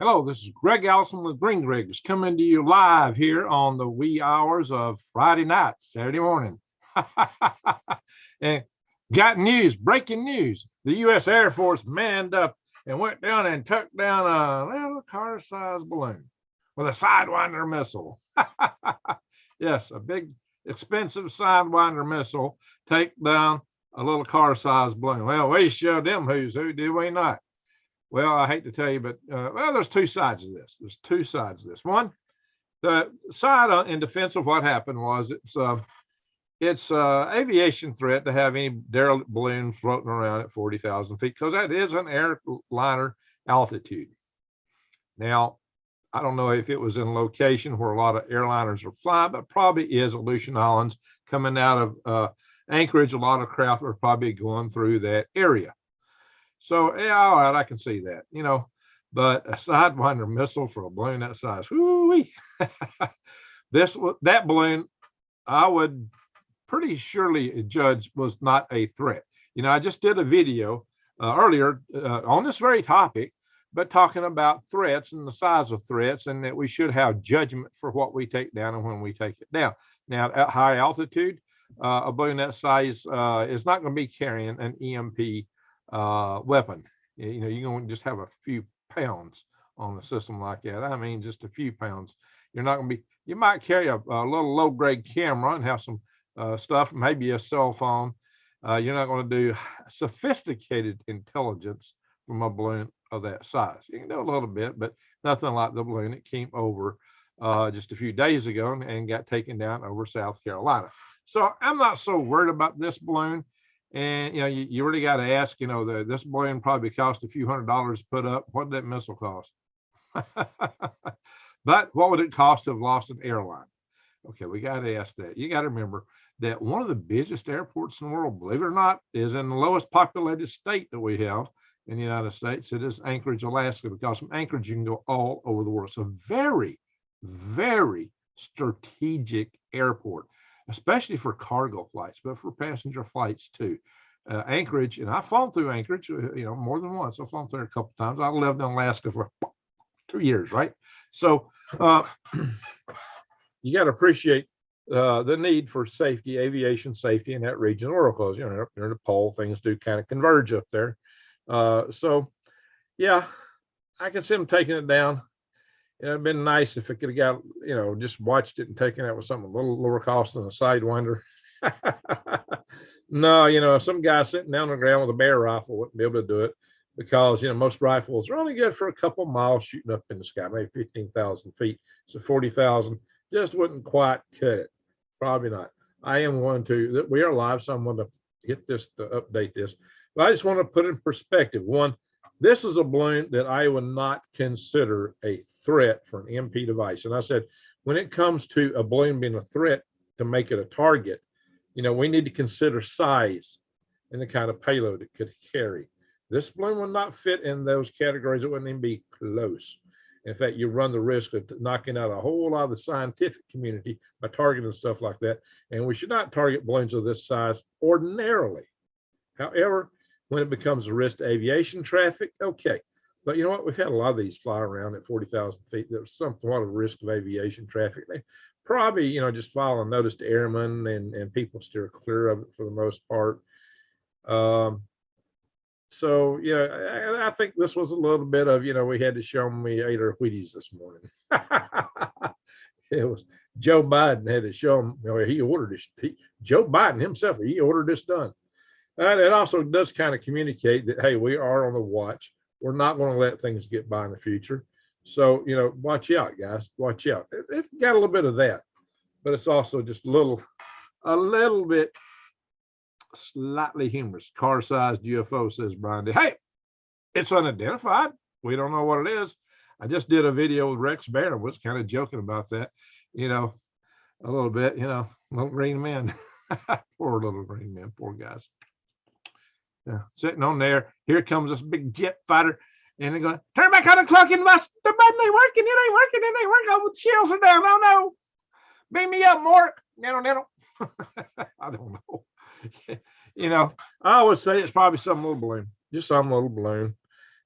Hello, this is Greg Allison with Green Griggs coming to you live here on the wee hours of Friday night, Saturday morning. And got news, breaking news. The U.S. Air Force manned up and went down and took down a little car-sized balloon with a Sidewinder missile. Yes, a big, expensive Sidewinder missile take down a little car-sized balloon. Well, we showed them who's who, did we not? Well, I hate to tell you, but well, there's two sides of this. There's two sides of this. One, the side in defense of what happened was it's aviation threat to have any derelict balloon floating around at 40,000 feet because that is an airliner altitude. Now, I don't know if it was in a location where a lot of airliners are flying, but probably is Aleutian Islands coming out of Anchorage. A lot of craft are probably going through that area. So yeah, all right, I can see that, but a Sidewinder missile for a balloon that size, whoo-wee. That balloon, I would pretty surely judge was not a threat. I just did a video earlier on this very topic, but talking about threats and the size of threats, and that we should have judgment for what we take down and when we take it down. Now, at high altitude, a balloon that size is not going to be carrying an EMP weapon. You're going to just have a few pounds on a system like that. I mean, just a few pounds. You're not going to be, you might carry a little low grade camera and have some stuff, maybe a cell phone. You're not going to do sophisticated intelligence from a balloon of that size. You can do a little bit, but nothing like the balloon that came over just a few days ago and got taken down over South Carolina. So I'm not so worried about this balloon. And you really got to ask, this balloon probably cost a few $100s to put up. What did that missile cost? But what would it cost to have lost an airline? Okay, we got to ask that. You got to remember that one of the busiest airports in the world, believe it or not, is in the lowest populated state that we have in the United States. It is Anchorage, Alaska, because from Anchorage you can go all over the world. So very, very strategic airport, especially for cargo flights, but for passenger flights too. Anchorage, and I've flown through Anchorage, more than once. I've flown through a couple of times. I lived in Alaska for 2 years, right? So you got to appreciate the need for safety, aviation safety in that region of the world, because up near the pole, things do kind of converge up there. So yeah, I can see them taking it down. It'd been nice if it could have got, just watched it and taken it with something a little lower cost than a Sidewinder. No, some guy sitting down on the ground with a bear rifle wouldn't be able to do it because, most rifles are only good for a couple miles shooting up in the sky, maybe 15,000 feet. So 40,000 just wouldn't quite cut it. Probably not. I am going to, we are live, so I'm going to hit this to update this. But I just want to put it in perspective. One, this is a balloon that I would not consider a threat for an EMP device. And I said, when it comes to a balloon being a threat to make it a target, we need to consider size and the kind of payload it could carry. This balloon will not fit in those categories. It wouldn't even be close. In fact, you run the risk of knocking out a whole lot of the scientific community by targeting stuff like that. And we should not target balloons of this size ordinarily. However, when it becomes a risk to aviation traffic, okay. But you know what? We've had a lot of these fly around at 40,000 feet. There's somewhat of a risk of aviation traffic. They probably, just file a notice to airmen and people steer clear of it for the most part. So, yeah, I think this was a little bit of, we had to show them we ate our Wheaties this morning. It was Joe Biden had to show him, he ordered this. Joe Biden himself, he ordered this done. It also does kind of communicate that, hey, we are on the watch. We're not going to let things get by in the future. So, watch out, guys. Watch out. It's got a little bit of that, but it's also just a little bit slightly humorous. Car-sized UFO, says Brian. Hey, it's unidentified. We don't know what it is. I just did a video with Rex Bear. Was kind of joking about that, a little bit, little green men. Poor little green men, poor guys. Yeah, sitting on there. Here comes this big jet fighter, and they're going, turn back on the clock and bust. The button ain't working. It ain't working. It ain't working. Oh, the shells are down. Oh no. Beam me up, Mark. No. I don't know. I always say it's probably some little balloon, just some little balloon.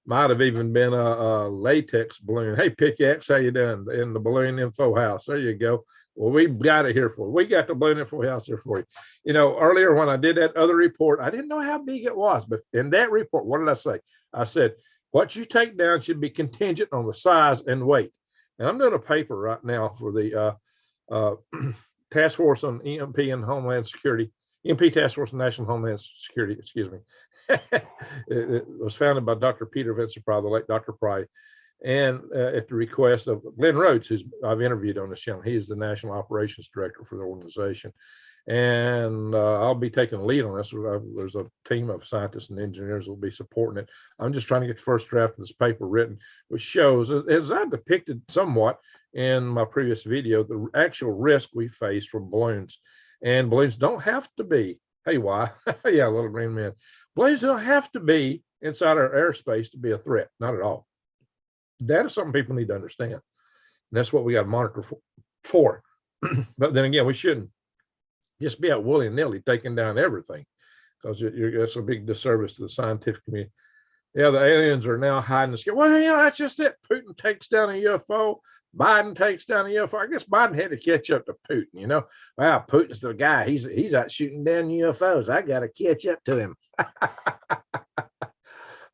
Might have even been a latex balloon. Hey, Pickaxe, how you doing? In the balloon info house. There you go. Well, we got it here for you. We got the balloon info house here for you. You know, earlier when I did that other report, I didn't know how big it was, but in that report, what did I say? I said, what you take down should be contingent on the size and weight. And I'm doing a paper right now for the Task Force on EMP and Homeland Security, EMP Task Force on National Homeland Security, excuse me. It was founded by Dr. Peter Vincent-Pry, the late Dr. Pry, and at the request of Glenn Rhodes, who I've interviewed on this channel. He's the National Operations Director for the organization. And I'll be taking the lead on this. There's a team of scientists and engineers that will be supporting it. I'm just trying to get the first draft of this paper written, which shows, as I depicted somewhat in my previous video, the actual risk we face from balloons. And balloons don't have to be, hey, why? Yeah, little green man. Balloons don't have to be inside our airspace to be a threat, not at all. That is something people need to understand. And that's what we got to monitor for. But then again, we shouldn't just be out willy-nilly taking down everything, because that's a big disservice to the scientific community. Yeah, the aliens are now hiding the sky. Well, you know, that's just it. Putin takes down a UFO. Biden takes down a UFO. I guess Biden had to catch up to Putin, you know. Wow, Putin's the guy. He's out shooting down UFOs. I got to catch up to him.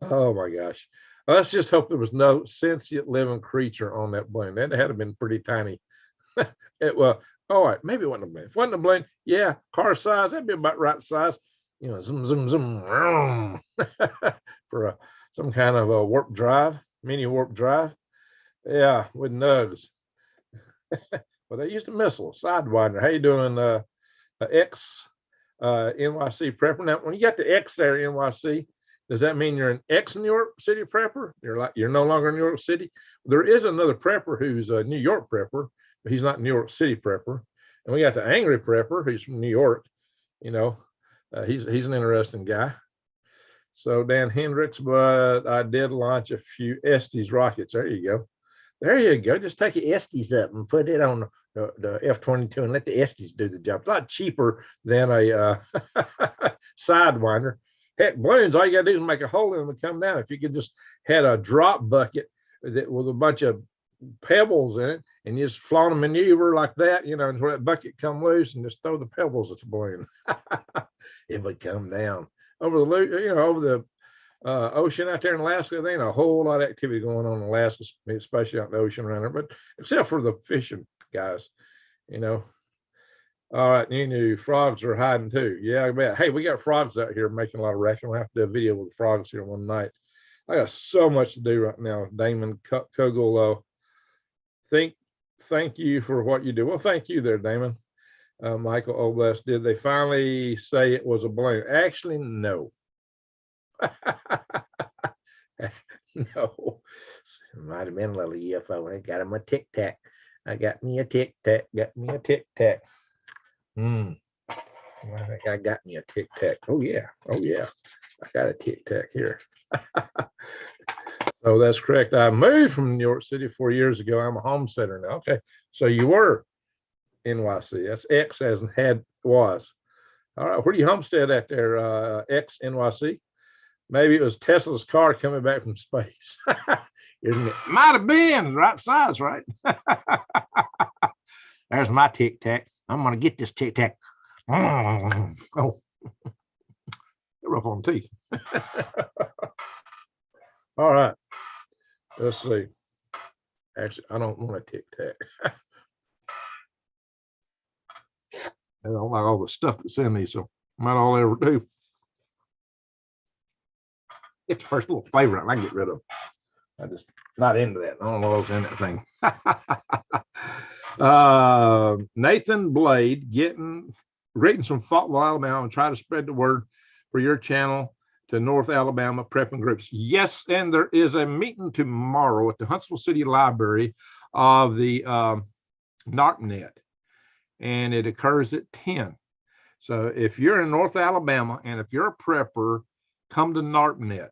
Oh, my gosh. Let's just hope there was no sentient living creature on that balloon. That had to have been pretty tiny. Well, all right, maybe it wasn't a balloon. If it wasn't a balloon, yeah, car size, that'd be about right size. You know, zoom, zoom, zoom, for some kind of a warp drive, mini warp drive. Yeah, with nugs. Well, they used a missile, Sidewinder. How you doing, X NYC prepper? Now, when you got the X there, NYC, does that mean you're an ex-New York City prepper? You're no longer in New York City? There is another prepper who's a New York prepper, but he's not New York City prepper. And we got the angry prepper who's from New York. You know, he's an interesting guy. So Dan Hendricks, but I did launch a few Estes rockets. There you go. There you go. Just take your Estes up and put it on the F-22 and let the Estes do the job. It's a lot cheaper than a Sidewinder. Heck, balloons, all you got to do is make a hole in them and come down. If you could just had a drop bucket with a bunch of pebbles in it and you just flaunt a maneuver like that, you know, and where that bucket come loose and just throw the pebbles at the balloon. It would come down over the, you know, over the ocean out there in Alaska. There ain't a whole lot of activity going on in Alaska, especially out in the ocean around there, but except for the fishing guys, you know. All right, you frogs are hiding too. Yeah, I bet. Hey, we got frogs out here making a lot of racket. We'll have to do a video with the frogs here one night. I got so much to do right now. Damon Kogel, thank you for what you do. Well, thank you there, Damon. Michael Oblast, did they finally say it was a balloon? Actually, no. No. It might have been a little UFO. I got him a tic tac. I got me a tic tac. Got me a tic tac. I think I got me a tic tac. Oh yeah. Oh yeah. I got a tic tac here. So that's correct. I moved from New York City 4 years ago. I'm a homesteader now. Okay. So you were NYC. That's X as in had was. All right. Where do you homestead at there, X NYC? Maybe it was Tesla's car coming back from space. It might have been the right size, right? There's my tic tac. I'm gonna get this tic tac. Oh, rough on the teeth. All right, let's see. Actually, I don't want a tic tac. I don't like all the stuff that's in these, so might all I ever do. It's the first little flavor I can get rid of. I just not into that. I don't know what's in that thing. Nathan Blade greetings from Faultville, Alabama, and try to spread the word for your channel to North Alabama prepping groups. Yes, and there is a meeting tomorrow at the Huntsville City Library of the NARPNet, and it occurs at 10. So if you're in North Alabama and if you're a prepper, come to NARPNet.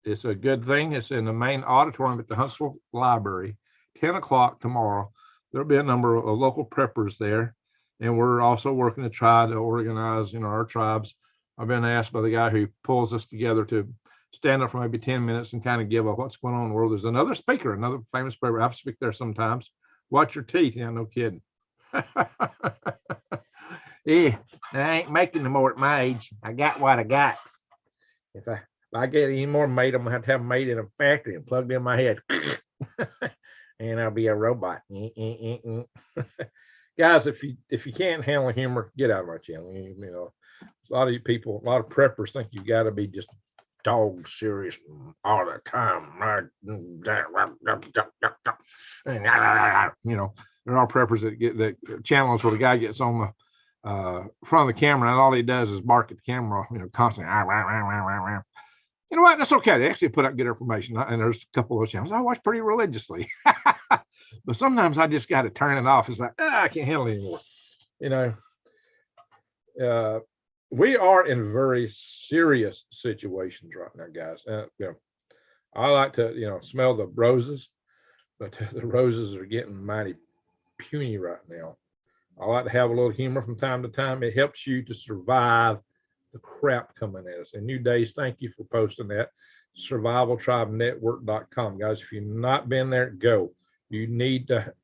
It's a good thing. It's in the main auditorium at the Huntsville Library, 10 o'clock tomorrow. There'll be a number of local preppers there. And we're also working to try to organize, you know, our tribes. I've been asked by the guy who pulls us together to stand up for maybe 10 minutes and kind of give a what's going on in the world. There's another speaker, another famous speaker. I speak there sometimes. Watch your teeth. Yeah, no kidding. Yeah, I ain't making no more at my age. I got what I got. If I get any more made, I'm gonna have to have them made in a factory and plugged in my head. And I'll be a robot. Guys, if you can't handle humor, get out of my channel. You know, a lot of you people, a lot of preppers think you got to be just dog serious all the time. You know, there are preppers that get the channels where the guy gets on the front of the camera and all he does is bark at the camera, you know, constantly. You know what? That's okay. They actually put out good information. And there's a couple of channels I watch pretty religiously. But sometimes I just got to turn it off. It's like, I can't handle it anymore. You know, we are in very serious situations right now, guys. You know, I like to, you know, smell the roses, but the roses are getting mighty puny right now. I like to have a little humor from time to time. It helps you to survive the crap coming at us. And New Days, thank you for posting that. survivaltribenetwork.com. Guys, if you've not been there, go. You need to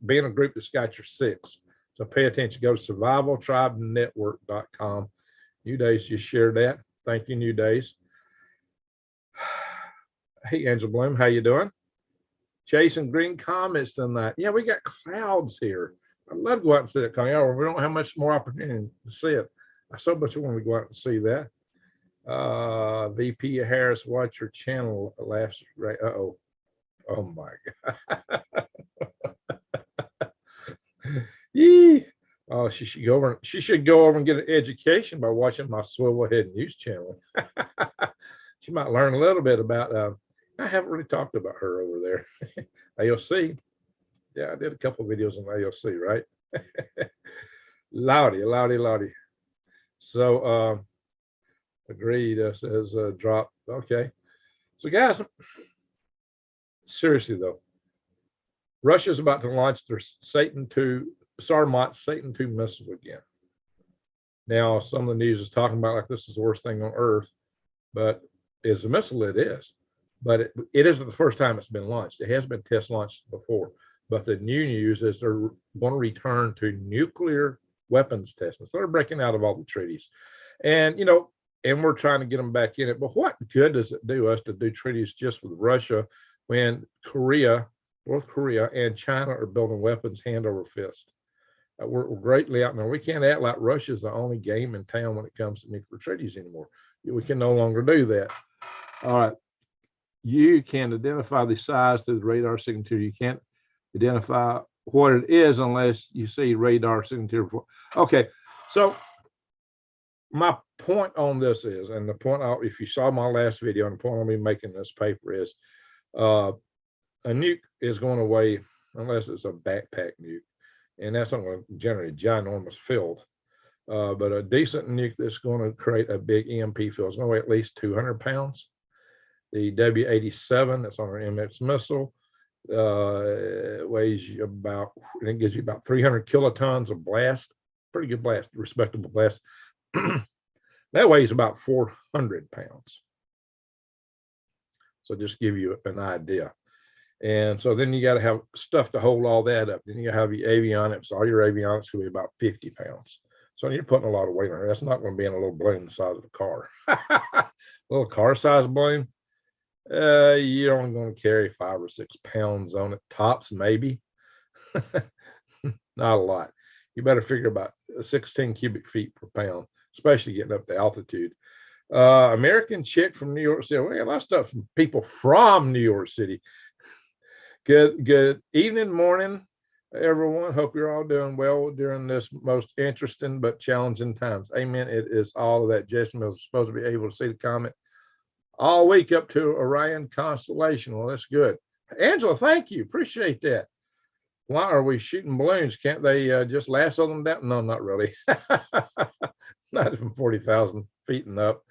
be in a group that's got your six. So pay attention. Go to survivaltribenetwork.com. New Days just shared that. Thank you, New Days. Hey, Angela Bloom, how you doing? Chasing green comets tonight. Yeah, we got clouds here. I'd love to go out and see it coming out. We don't have much more opportunity to see it. I so much want to go out and see that. VP Harris, watch your channel. Laughs right. Oh my God. Yee. Oh, she should go over. She should go over and get an education by watching my Swivel Head News channel. She might learn a little bit about. I haven't really talked about her over there. AOC. Yeah, I did a couple of videos on AOC, right? Loudy. So, agreed, says drop. Okay. So, guys, seriously, though, Russia's about to launch their Sarmat Satan 2 missile again. Now, some of the news is talking about like this is the worst thing on earth, but as a missile, it is. But it isn't the first time it's been launched. It has been test launched before. But the new news is they're going to return to nuclear weapons testing. So they're breaking out of all the treaties. And, you know, and we're trying to get them back in it. But what good does it do us to do treaties just with Russia when North Korea and China are building weapons hand over fist? We're greatly outnumbered. We can't act like Russia's the only game in town when it comes to nuclear treaties anymore. We can no longer do that. All right. You can identify the size through the radar signature. You can't identify what it is unless you see radar signature. Okay, so my point on this is, and the point, if you saw my last video, and the point I'll be making this paper is, a nuke is going to weigh, unless it's a backpack nuke, and that's not going to generate a ginormous field. But a decent nuke that's going to create a big EMP field is going to weigh at least 200 pounds. The W-87 that's on our MX missile weighs about, and it gives you about 300 kilotons of blast. Pretty good blast, respectable blast. That weighs about 400 pounds. So just give you an idea. And so then you got to have stuff to hold all that up. Then you have your avionics. All your avionics will be about 50 pounds. So you're putting a lot of weight on it. That's not going to be in a little balloon the size of a car. Little car size balloon. You're only going to carry 5 or 6 pounds on it, tops maybe. Not a lot. You better figure about 16 cubic feet per pound, especially getting up to altitude. American chick from New York City. We got a lot of stuff from people from New York City. Good evening, morning, everyone. Hope you're all doing well during this most interesting but challenging times. Amen. It is all of that. Jason was supposed to be able to see the comment all week up to Orion constellation. Well, that's good. Angela, thank you. Appreciate that. Why are we shooting balloons? Can't they just lasso them down? No, not really. Not from 40,000 feet and up.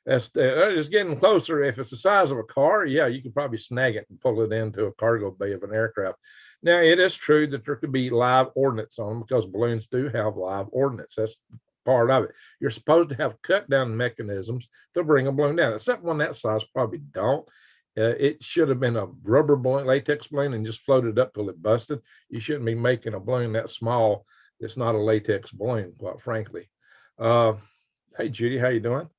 That's just getting closer. If it's the size of a car, yeah, you could probably snag it and pull it into a cargo bay of an aircraft. Now, it is true that there could be live ordnance on them because balloons do have live ordnance. That's part of it. You're supposed to have cut down mechanisms to bring a balloon down. Except one that size probably don't. It should have been a rubber balloon, latex balloon, and just floated up till it busted. You shouldn't be making a balloon that small that's not a latex balloon, quite frankly. Hey, Judy, how you doing?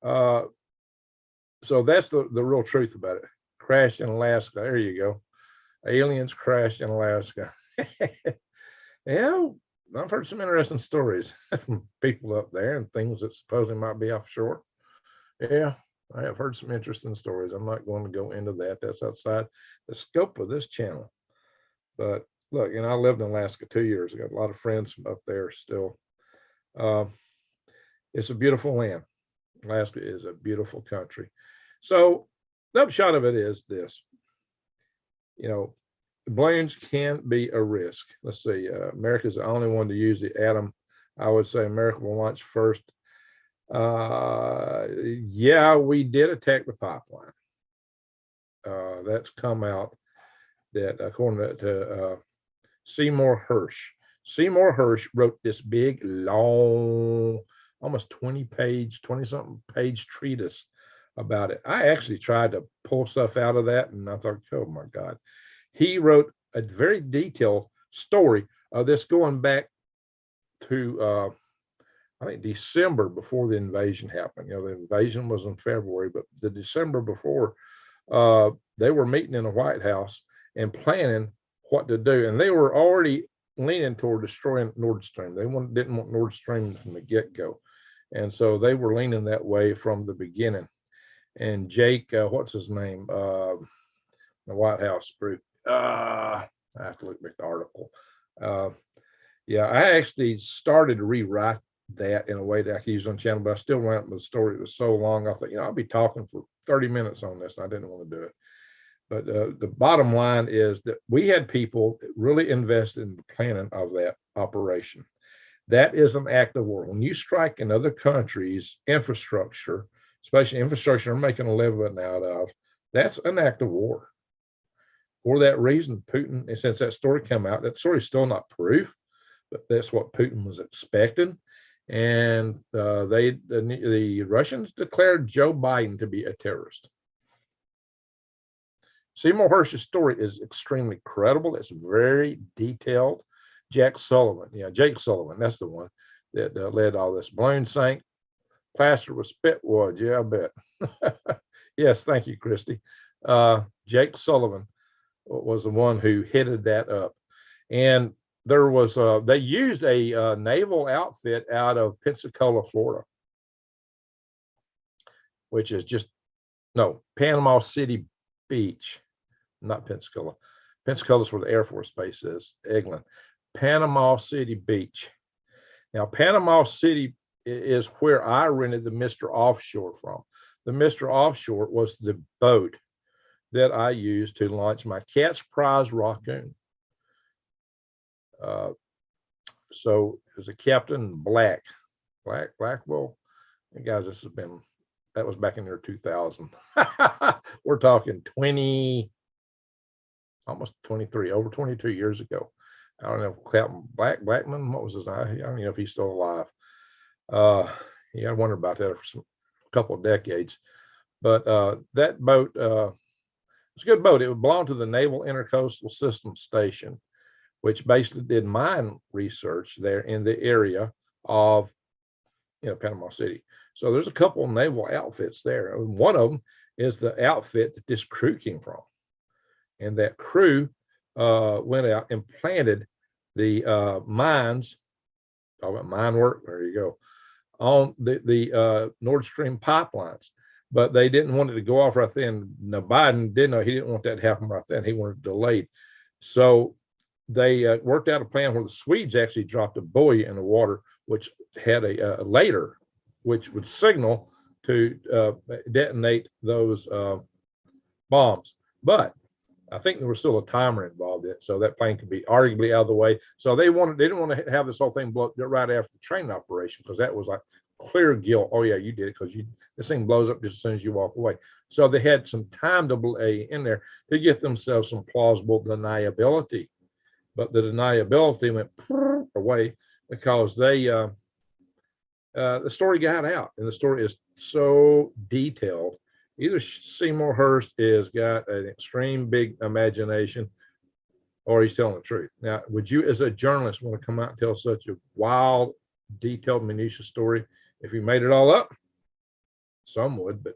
So that's the real truth about it. Crashed in Alaska. There you go. Aliens crashed in Alaska. Yeah, I've heard some interesting stories from people up there and things that supposedly might be offshore. Yeah, I have heard some interesting stories. I'm not going to go into that. That's outside the scope of this channel. But look, I lived in Alaska 2 years ago. A lot of friends from up there still. It's a beautiful land. Alaska is a beautiful country. So the upshot of it is this. Balloons can be a risk. Let's see. America's the only one to use the atom. I would say America will launch first. Yeah, we did attack the pipeline. That's come out that according to Seymour Hersh. Seymour Hersh wrote this big, long, almost 20-something page treatise about it. I actually tried to pull stuff out of that, and I thought, oh my God. He wrote a very detailed story of this going back to, I think, December before the invasion happened. The invasion was in February, but the December before, they were meeting in the White House and planning what to do. And they were already leaning toward destroying Nord Stream. They didn't want Nord Stream from the get-go. And so they were leaning that way from the beginning. And Jake, what's his name? The White House group. I have to look back the article. Yeah, I actually started to rewrite that in a way that I could use on the channel, but I still went with the story. It was so long. I thought, I'll be talking for 30 minutes on this. And I didn't want to do it. But the bottom line is that we had people really invested in the planning of that operation. That is an act of war. When you strike another country's infrastructure, especially infrastructure they're making a living out of, that's an act of war. For that reason, Putin, and since that story came out, that story is still not proof, but that's what Putin was expecting. And the Russians declared Joe Biden to be a terrorist. Seymour Hersh's story is extremely credible. It's very detailed. Jake Sullivan, that's the one that led all this. Balloon sank, plastered with spitwood. Yeah, I bet. Yes, thank you, Christy. Jake Sullivan was the one who headed that up. And there was, they used a naval outfit out of Pensacola, Florida, which is Panama City Beach, not Pensacola. Pensacola is where the Air Force Base is, Eglin. Panama City Beach. Now, Panama City is where I rented the Mr. Offshore from. The Mr. Offshore was the boat that I used to launch my Cat's Prize Raccoon. So it was a Captain Blackwell. And guys, that was back in the year 2000. We're talking almost 23, over 22 years ago. I don't know, Captain Blackman, what was his name? I don't even know if he's still alive. Yeah, I wonder about that for a couple of decades. But that boat, it's a good boat. It belonged to the Naval Intercoastal System Station, which basically did mine research there in the area of, Panama City. So there's a couple of naval outfits there. One of them is the outfit that this crew came from. And that crew went out and planted the mines, talk about mine work, there you go, on the Nord Stream pipelines. But they didn't want it to go off right then. Now, Biden didn't want that to happen right then. He wanted it delayed. So they worked out a plan where the Swedes actually dropped a buoy in the water, which had a later, which would signal to detonate those bombs. But I think there was still a timer involved in it, so that plane could be arguably out of the way. So they didn't want to have this whole thing blow up right after the training operation, because that was like clear guilt. Oh yeah, you did it, because this thing blows up just as soon as you walk away. So they had some time delay in there to get themselves some plausible deniability. But the deniability went away because they The story got out, and the story is so detailed. Either Seymour Hersh is got an extreme big imagination, or he's telling the truth. Now, would you, as a journalist, want to come out and tell such a wild, detailed, minutiae story if he made it all up? Some would, but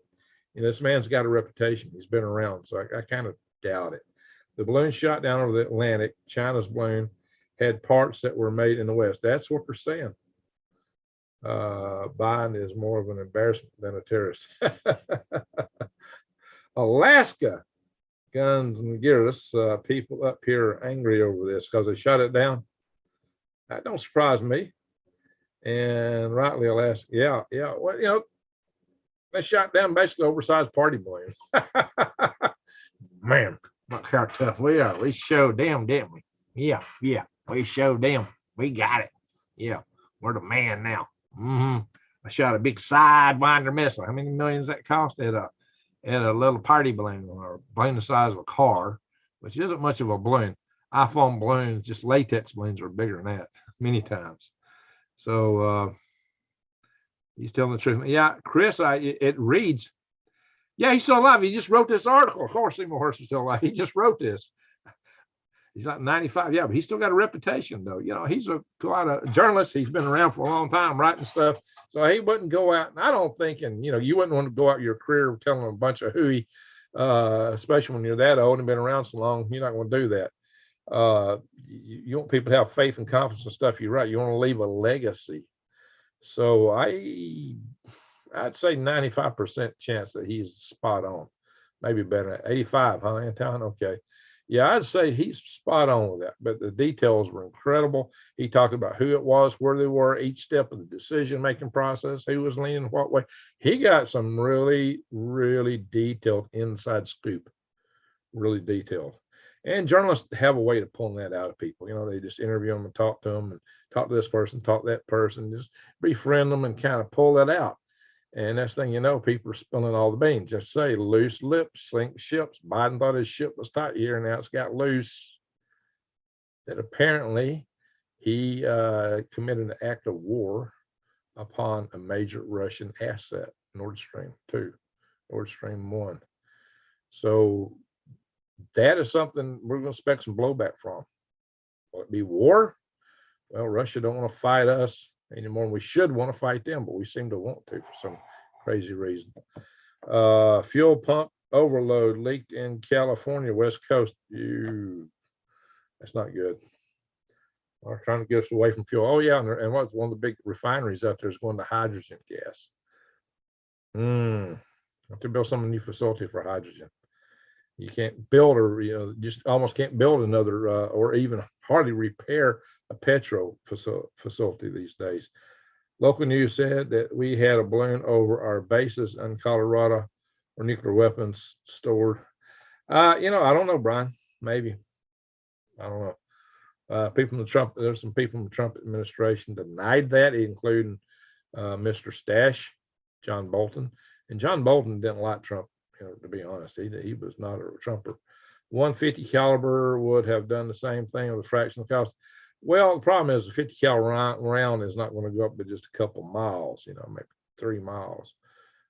this man's got a reputation. He's been around, so I kind of doubt it. The balloon shot down over the Atlantic. China's balloon had parts that were made in the West. That's what they're saying. Biden is more of an embarrassment than a terrorist. Alaska guns and gears. People up here are angry over this because they shut it down. That don't surprise me. And rightly, Alaska. Yeah. Well, they shot down basically oversized party balloon. Man, look how tough we are. We showed them, didn't we? Yeah. We showed them. We got it. Yeah. We're the man now. I shot a big Sidewinder missile. How many millions that cost? At a little party balloon, or a balloon the size of a car, which isn't much of a balloon. iPhone balloons, just latex balloons, are bigger than that many times. So he's telling the truth. Yeah, Chris, it reads, yeah, he's still alive. He just wrote this article. Of course, Seymour Hersh is still alive. He just wrote this. He's not 95. Yeah, but he's still got a reputation, though. He's quite a journalist. He's been around for a long time writing stuff. So he wouldn't go out. And I don't think, you wouldn't want to go out your career telling a bunch of hooey, especially when you're that old and been around so long. You're not going to do that. You want people to have faith and confidence in stuff you write. You want to leave a legacy. So I'd say 95% chance that he's spot on. Maybe better. 85, huh, Anton? Okay. Yeah, I'd say he's spot on with that, but the details were incredible. He talked about who it was, where they were, each step of the decision-making process, who was leaning what way. He got some really, really detailed inside scoop, really detailed. And journalists have a way of pulling that out of people. They just interview them and talk to them and talk to this person, talk to that person, just befriend them and kind of pull that out. And next thing you know, people are spilling all the beans. Just say loose lips sink ships. Biden thought his ship was tight here, and now it's got loose. That apparently he committed an act of war upon a major Russian asset, Nord Stream 2, Nord Stream 1. So that is something we're going to expect some blowback from. Will it be war? Well, Russia don't want to fight us anymore. We should want to fight them, but we seem to want to for some crazy reason. Fuel pump overload leaked in California, West Coast. That's not good. They're trying to get us away from fuel. Oh, yeah, and what's one of the big refineries out there is going to hydrogen gas. Have to build some new facility for hydrogen. You can't build, or just almost can't build another, or even hardly repair a petro facility these days. Local news said that we had a balloon over our bases in Colorado where nuclear weapons stored. I don't know, Brian. Maybe. I don't know. There's some people in the Trump administration denied that, including Mr. Stash, John Bolton. And John Bolton didn't like Trump, to be honest. He was not a Trumper. 150 caliber would have done the same thing with a fraction of the cost. Well, the problem is the 50 caliber round is not going to go up to just a couple miles, maybe 3 miles.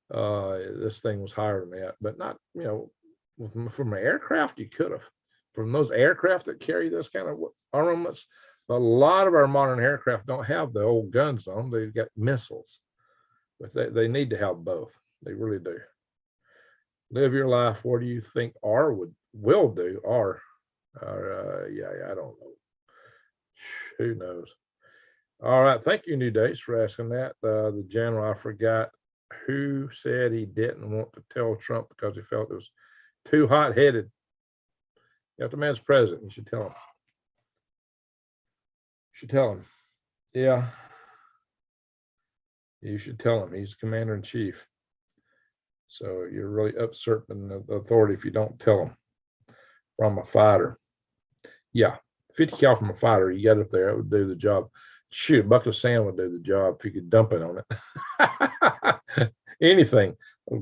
This thing was higher than that, but not, from an aircraft, you could have. From those aircraft that carry this kind of armaments, a lot of our modern aircraft don't have the old guns on them. They've got missiles, but they need to have both. They really do. Live your life. What do you think R will do? R, I don't know. Who knows? All right. Thank you, New Days, for asking that. The general, I forgot who said he didn't want to tell Trump because he felt it was too hot-headed. If the man's president, you should tell him. You should tell him. Yeah. You should tell him. He's commander-in-chief. So you're really usurping the authority if you don't tell him from a fighter. Yeah. 50 cal from a fighter, you got it up there, it would do the job. Shoot, a bucket of sand would do the job if you could dump it on it. Anything.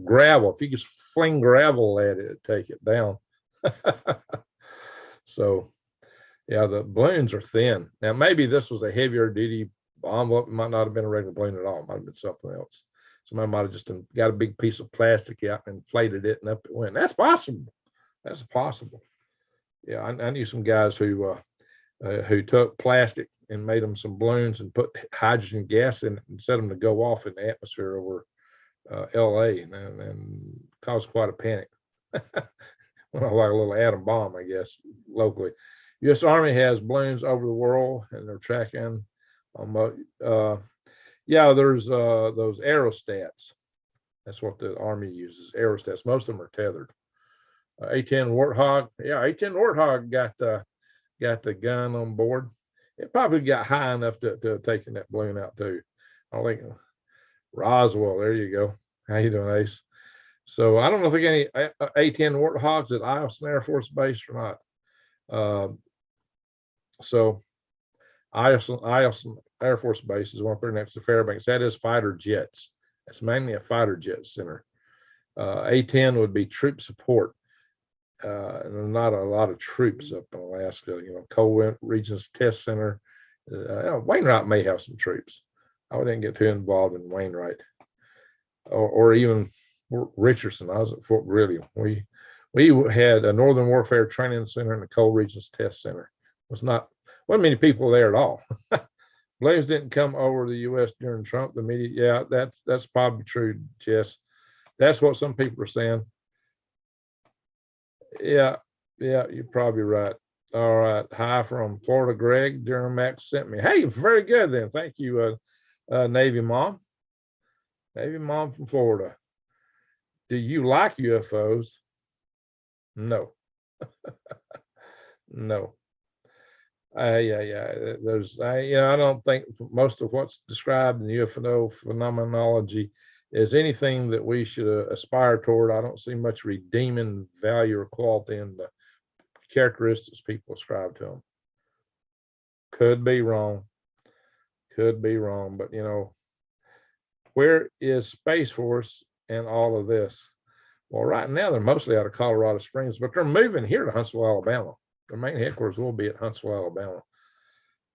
Gravel, if you could fling gravel at it, take it down. So, yeah, the balloons are thin. Now, maybe this was a heavier duty envelope. It might not have been a regular balloon at all. It might have been something else. Somebody might have just got a big piece of plastic out and inflated it, and up it went. That's possible. That's possible. Yeah, I knew some guys who took plastic and made them some balloons and put hydrogen gas in it and set them to go off in the atmosphere over LA and caused quite a panic. Well, like a little atom bomb, I guess, locally. U.S. Army has balloons over the world, and they're tracking. Yeah, there's those aerostats. That's what the Army uses, aerostats. Most of them are tethered. A-10 Warthog. Yeah, A-10 Warthog got the gun on board. It probably got high enough to have taken that balloon out too. I think Roswell. There you go. How you doing, Ace? So I don't know if there any A-10 Warthogs at Eielson Air Force Base or not. So Eielson Air Force Base is one up there next to Fairbanks. That is fighter jets. It's mainly a fighter jet center. A-10 would be troop support. And not a lot of troops up in Alaska. Cold Regions Test Center. Wainwright may have some troops. I didn't get too involved in Wainwright or even Richardson. I was at Fort Greeley. We had a Northern Warfare Training Center and the Cold Regions Test Center. Wasn't many people there at all. Balloons didn't come over the U.S. during Trump. The media, yeah, that's probably true, Jess. That's what some people are saying. Yeah, you're probably right. All right. Hi from Florida, Greg. Durhamax sent me. Hey, very good then. Thank you, Navy Mom. Navy Mom from Florida. Do you like UFOs? No. No. Yeah. There's, I don't think most of what's described in UFO phenomenology is anything that we should aspire toward. I don't see much redeeming value or quality in the characteristics people ascribe to them. Could be wrong, but where is Space Force and all of this? Well, right now they're mostly out of Colorado Springs, but they're moving here to Huntsville, Alabama. Their main headquarters will be at Huntsville, Alabama.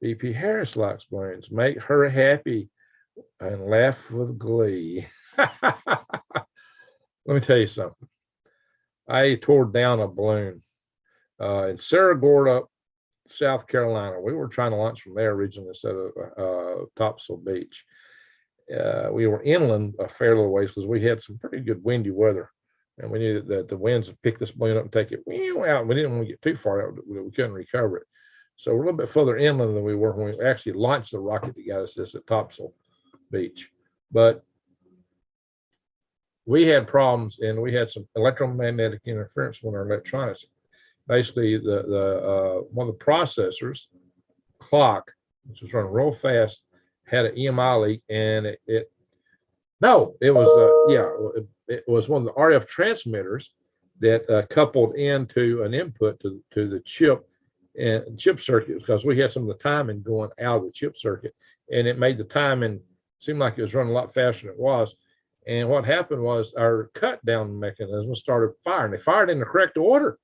BP Harris likes balloons. Make her happy and laugh with glee. Let me tell you something. I tore down a balloon in Cerro Gordo, South Carolina. We were trying to launch from there originally instead of Topsail Beach. We were inland a fair little ways because we had some pretty good windy weather, and we needed that the winds would pick this balloon up and take it out. We didn't want to get too far out; we couldn't recover it. So we're a little bit further inland than we were when we actually launched the rocket that got us this at Topsail Beach. But we had problems, and we had some electromagnetic interference with our electronics. Basically, the one of the processors, clock, which was running real fast, had an EMI leak, and it was one of the RF transmitters that coupled into an input to the chip and chip circuit, because we had some of the timing going out of the chip circuit, and it made the timing seem like it was running a lot faster than it was. And what happened was our cut down mechanism started firing. They fired in the correct order,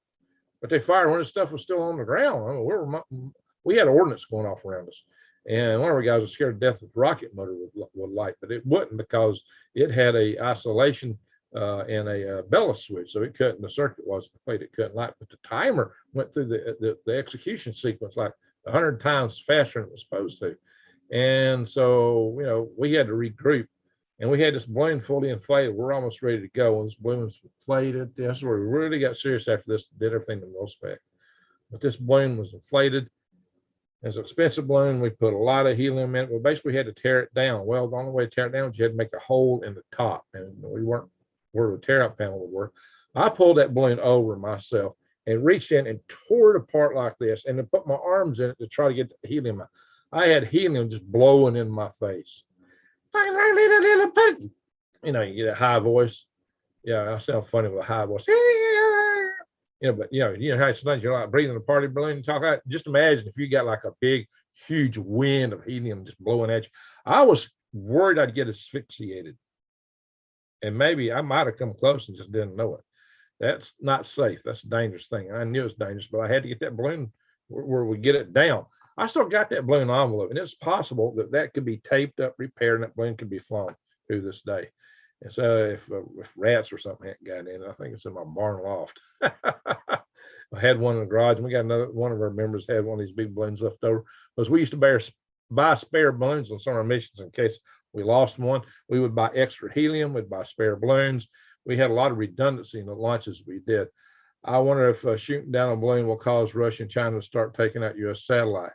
but they fired when the stuff was still on the ground. I mean, we had ordnance going off around us. And one of our guys was scared to death that the rocket motor would light, but it wouldn't, because it had a isolation and a bellows switch, so it couldn't. The circuit wasn't complete; it couldn't light. But the timer went through the execution sequence like 100 times faster than it was supposed to. And so we had to regroup, and we had this balloon fully inflated. We're almost ready to go, and this balloon was inflated. That's where we really got serious after this. Did everything to low spec, but this balloon was inflated. It's an expensive balloon. We put a lot of helium in it. But basically, we had to tear it down. Well, the only way to tear it down was you had to make a hole in the top, and we weren't where the tear-out panel would work. I pulled that balloon over myself and reached in and tore it apart like this, and then put my arms in it to try to get the helium out. I had helium just blowing in my face. You get a high voice. Yeah, I sound funny with a high voice. But how sometimes you're like breathing a party balloon and talk out. Just imagine if you got like a big, huge wind of helium just blowing at you. I was worried I'd get asphyxiated, and maybe I might have come close and just didn't know it. That's not safe. That's a dangerous thing. I knew it was dangerous, but I had to get that balloon where we get it down. I still got that balloon envelope, and it's possible that that could be taped up, repaired, and that balloon could be flown through this day. And so if rats or something hadn't got in, I think it's in my barn loft. I had one in the garage, and we got another one of our members had one of these big balloons left over because we used to buy spare balloons on some of our missions in case we lost one. We would buy extra helium, we'd buy spare balloons. We had a lot of redundancy in the launches we did. I wonder if shooting down a balloon will cause Russia and China to start taking out U.S. satellite.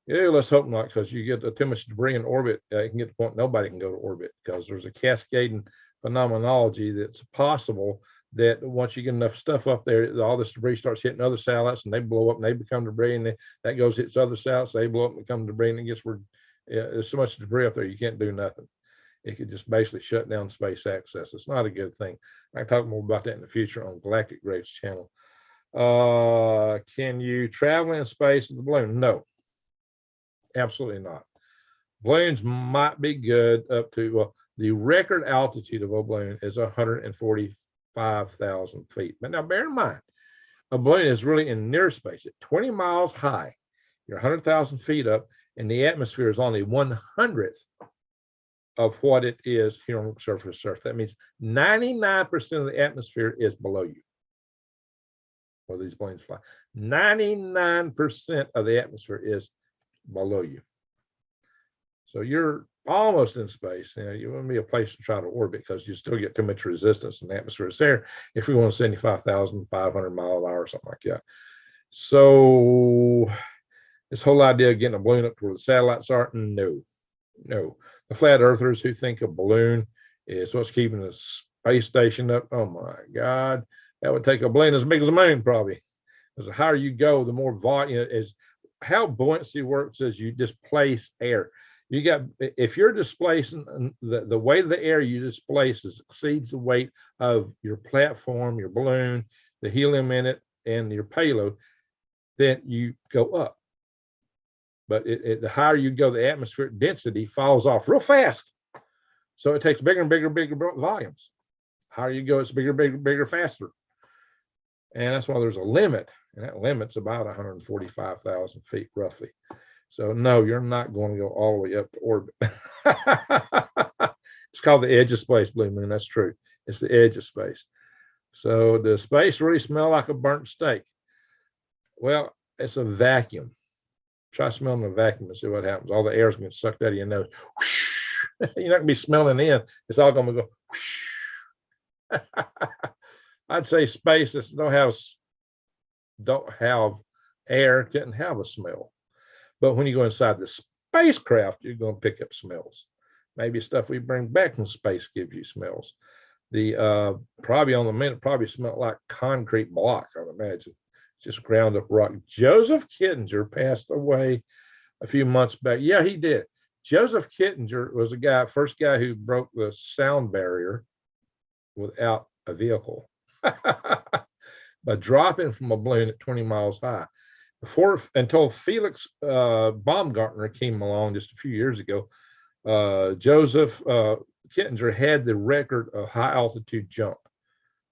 Yeah, let's hope not, because you get too much debris in orbit, it can get to the point nobody can go to orbit, because there's a cascading phenomenology that's possible that once you get enough stuff up there, all this debris starts hitting other satellites and they blow up and they become debris, and that goes hits other satellites, they blow up and become debris, and it gets where there's so much debris up there you can't do nothing. It could just basically shut down space access. It's not a good thing. I can talk more about that in the future on Galactic Graves channel. Can you travel in space with a balloon? No, absolutely not. Balloons might be good up to, well, the record altitude of a balloon is 145,000 feet. But now bear in mind, a balloon is really in near space at 20 miles high. You're 100,000 feet up, and the atmosphere is only 1/100th of what it is here on the surface of Earth. That means 99% of the atmosphere is below you where these planes fly. 99% of the atmosphere is below you. So you're almost in space. You wouldn't be a place to try to orbit because you still get too much resistance in the atmosphere is there if we want 75,500 miles an hour or something like that. So this whole idea of getting a balloon up to where the satellites are, no. The flat earthers who think a balloon is what's keeping the space station up, oh my God, that would take a balloon as big as a moon probably. Because the higher you go, the more volume is. How buoyancy works is you displace air. If you're displacing, the weight of the air you displace exceeds the weight of your platform, your balloon, the helium in it, and your payload, then you go up. But the higher you go, the atmospheric density falls off real fast. So it takes bigger and bigger volumes. Higher you go, it's bigger, faster. And that's why there's a limit. And that limit's about 145,000 feet roughly. So no, you're not going to go all the way up to orbit. It's called the edge of space, believe me, that's true. It's the edge of space. So does space really smell like a burnt steak? Well, it's a vacuum. Try smelling a vacuum and see what happens. All the air is going to get sucked out of your nose. You're not going to be smelling in. It's all going to go. I'd say space that don't have air couldn't have a smell. But when you go inside the spacecraft, you're going to pick up smells. Maybe stuff we bring back from space gives you smells. The probably on the minute probably smelled like concrete block, I'd imagine. Just ground up rock. Joseph Kittinger passed away a few months back. Yeah, he did. Joseph Kittinger was the first guy who broke the sound barrier without a vehicle by dropping from a balloon at 20 miles high. Until Felix Baumgartner came along just a few years ago, Joseph Kittinger had the record of high altitude jump.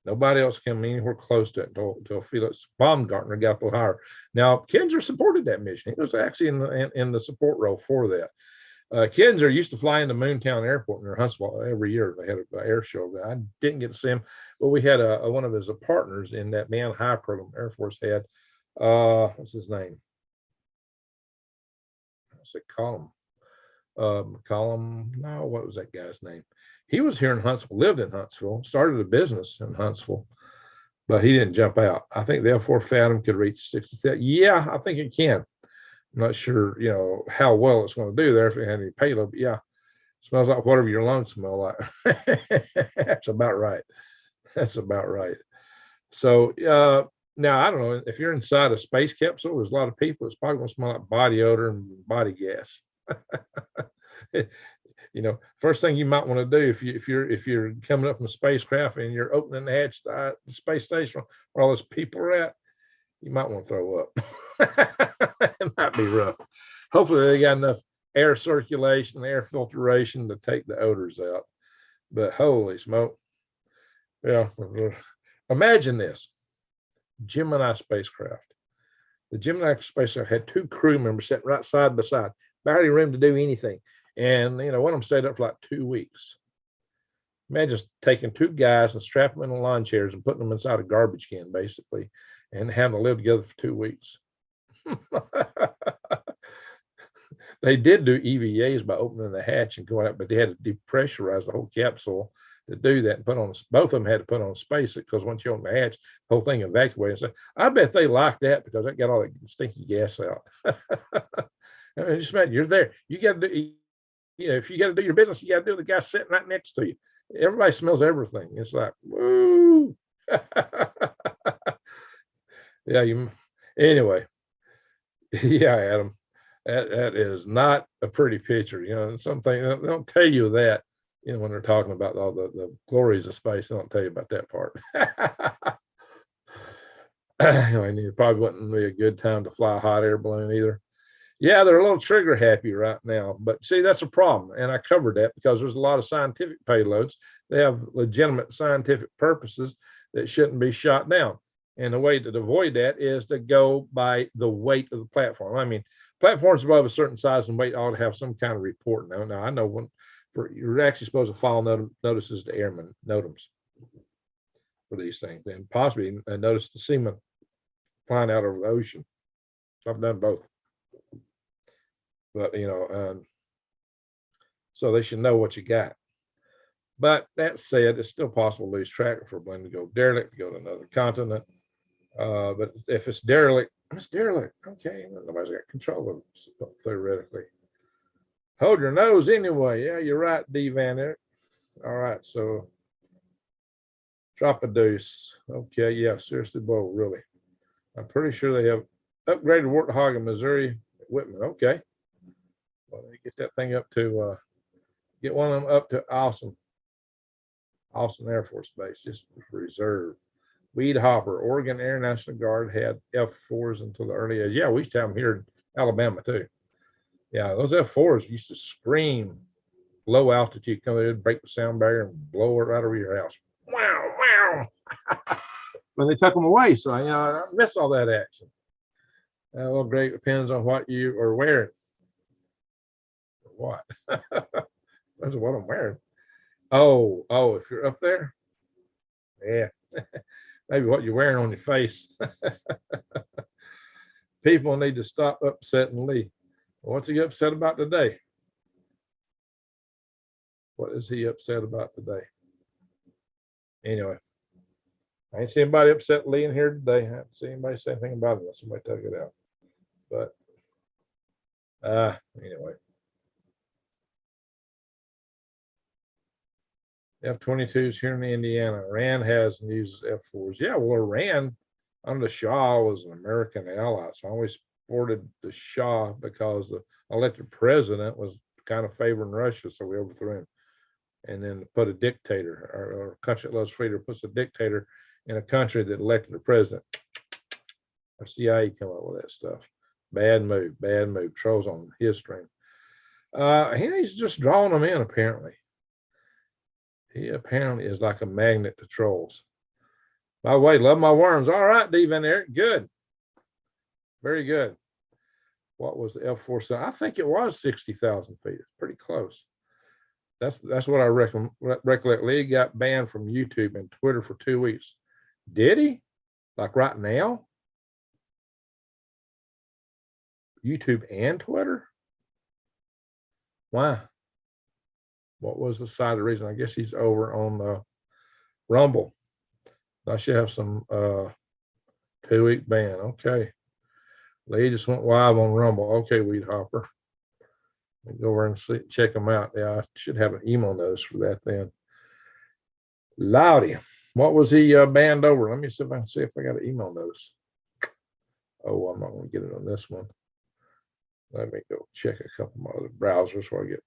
Nobody else came anywhere close to it until Felix Baumgartner got up higher. Now, Kittinger supported that mission. He was actually in the support role for that. Kittinger used to fly into Moontown Airport near Huntsville every year. They had an air show. I didn't get to see him, but we had one of his partners in that Man High program Air Force had. What's his name? I said Column. No, what was that guy's name? He was here in Huntsville, lived in Huntsville, started a business in Huntsville, but he didn't jump out. I think the L4 Phantom could reach 60. Yeah, I think it can. I'm not sure, how well it's going to do there if it had any payload, but yeah, it smells like whatever your lungs smell like. That's about right. So now I don't know if you're inside a space capsule, there's a lot of people, it's probably going to smell like body odor and body gas. First thing you might want to do if you're coming up from a spacecraft and you're opening the hatch to the space station where all those people are at, you might want to throw up. It might be rough. Hopefully they got enough air circulation, air filtration to take the odors out. But holy smoke. Yeah. Imagine this. Gemini spacecraft. The Gemini space center had 2 crew members sitting right side by side, barely room to do anything. And, one of them stayed up for like 2 weeks. Imagine taking 2 guys and strapping them in the lawn chairs and putting them inside a garbage can, basically, and having to live together for 2 weeks. They did do EVAs by opening the hatch and going out, but they had to depressurize the whole capsule to do that and put on, both of them had to put on space because once you open the hatch, the whole thing evacuated. So I bet they liked that because that got all that stinky gas out. I mean, just imagine you're there. You got to do, if you got to do your business, you got to do the guy sitting right next to you. Everybody smells everything. It's like, woo. Yeah, anyway. Yeah, Adam. That is not a pretty picture. Something they don't tell you that, when they're talking about all the glories of space. They don't tell you about that part. Anyway, it probably wouldn't be a good time to fly a hot air balloon either. Yeah, they're a little trigger happy right now, but see, that's a problem. And I covered that because there's a lot of scientific payloads. They have legitimate scientific purposes that shouldn't be shot down. And the way to avoid that is to go by the weight of the platform. I mean, platforms above a certain size and weight ought to have some kind of report. Now I know you're actually supposed to file notices to airmen, NOTAMs, for these things, and possibly a notice to seamen flying out over the ocean. I've done both. But, so they should know what you got. But that said, it's still possible to lose track for a balloon to go derelict, to go to another continent. But if it's derelict, it's derelict. Okay, nobody's got control of it, theoretically. Hold your nose anyway. Yeah, you're right, D. Van Eric. All right, so drop a deuce. Okay, yeah, seriously, boy, really. I'm pretty sure they have upgraded Warthog in Missouri, Whitman. Okay. Well, they get that thing up to, get one of them up to Austin Air Force Base, just reserve. Weed Hopper, Oregon Air National Guard had F4s until the early age. Yeah, we used to have them here in Alabama too. Yeah, those F4s used to scream low altitude, come in, break the sound barrier and blow it right over your house. Wow, wow. When they took them away, so I miss all that action. Well, great, depends on what you are wearing. What? That's what I'm wearing. Oh, if you're up there, yeah. Maybe what you're wearing on your face. People need to stop upsetting Lee. What's he upset about today? What is he upset about today? Anyway, I ain't seen anybody upset Lee in here today. I haven't seen anybody say anything about it unless somebody took it out. But anyway. F-22s here in Indiana. Iran has and uses F-4s. Yeah, well, Iran under Shah was an American ally. So I always supported the Shah because the elected president was kind of favoring Russia. So we overthrew him. And then put a dictator, or a country that loves freedom puts a dictator in a country that elected a president. Our CIA come up with that stuff. Bad move, bad move. Trolls on his stream. He's just drawing them in, apparently. He apparently is like a magnet to trolls. By the way, love my worms. All right, D. Van Eric, good. Very good. What was the F-4? I think it was 60,000 feet. It's pretty close. That's what I recollect. Lee got banned from YouTube and Twitter for 2 weeks. Did he? Like right now? YouTube and Twitter? Why? What was the side of the reason? I guess he's over on Rumble. I should have some 2-week ban. Okay. Lee just went live on Rumble. Okay, Weed Hopper. Go over and check them out. Yeah, I should have an email notice for that then. Loudy. What was he banned over? Let me see if I can see if I got an email notice. Oh, I'm not going to get it on this one. Let me go check a couple of my other browsers where I get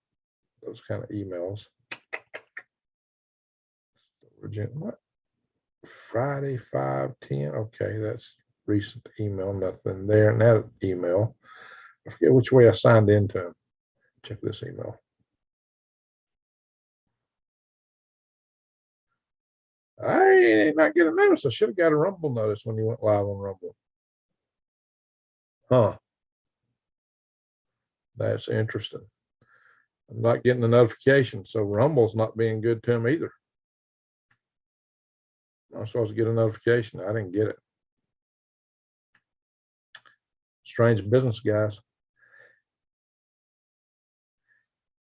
those kind of emails. What? Friday 5/10. Okay, that's recent email. Nothing there in that email. I forget which way I signed into him. Check this email. I did not get a notice. I should have got a Rumble notice when you went live on Rumble. Huh. That's interesting. I'm not getting a notification, so Rumble's not being good to him either. I'm supposed to get a notification. I didn't get it. Strange business, guys.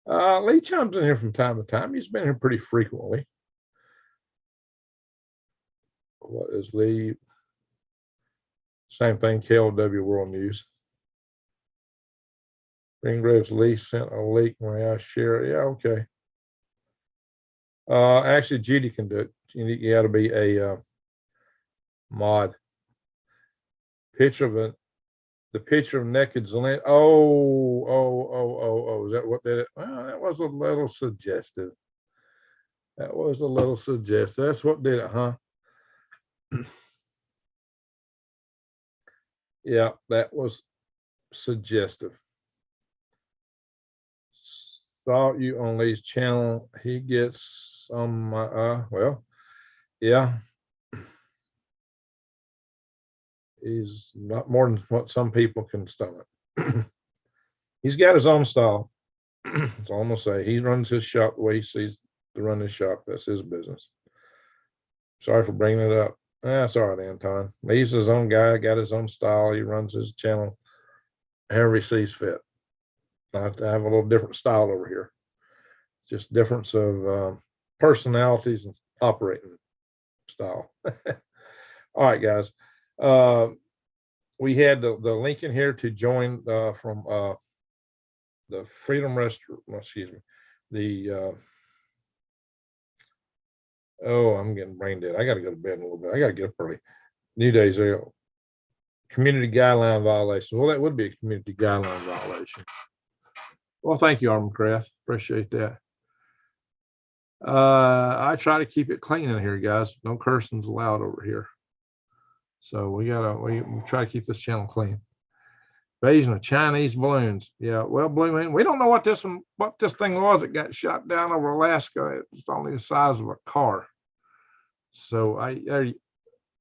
Lee chimes in here from time to time. He's been here pretty frequently. What is Lee? Same thing, KLW World News. Greengrave's Lee sent a leak. May I share it? Yeah, okay. Actually, Judy can do it. You got to be a mod. Picture of it. The picture of naked Zelensky. Oh. Is that what did it? Well, that was a little suggestive. That was a little suggestive. That's what did it, huh? Yeah, that was suggestive. Saw you on Lee's channel. He gets on my well, yeah. He's not more than what some people can stomach. He's got his own style. That's all I'm gonna say. He runs his shop the way he sees to run his shop. That's his business. Sorry for bringing it up. That's all right, Anton. He's his own guy, got his own style. He runs his channel however he sees fit. I have to have a little different style over here. Just difference of personalities and operating style. All right, guys. We had the link in here to join from the Freedom Restaurant. Excuse me. The oh, I'm getting brain dead. I got to go to bed in a little bit. I got to get up early. New Days community guideline violation. Well, that would be a community guideline violation. Well, thank you, Armcraft. Appreciate that. I try to keep it clean in here, guys. No cursing's allowed over here. So we try to keep this channel clean. Invasion of Chinese balloons. Yeah, well, Blue Man, we don't know what this thing was that got shot down over Alaska. It's only the size of a car. So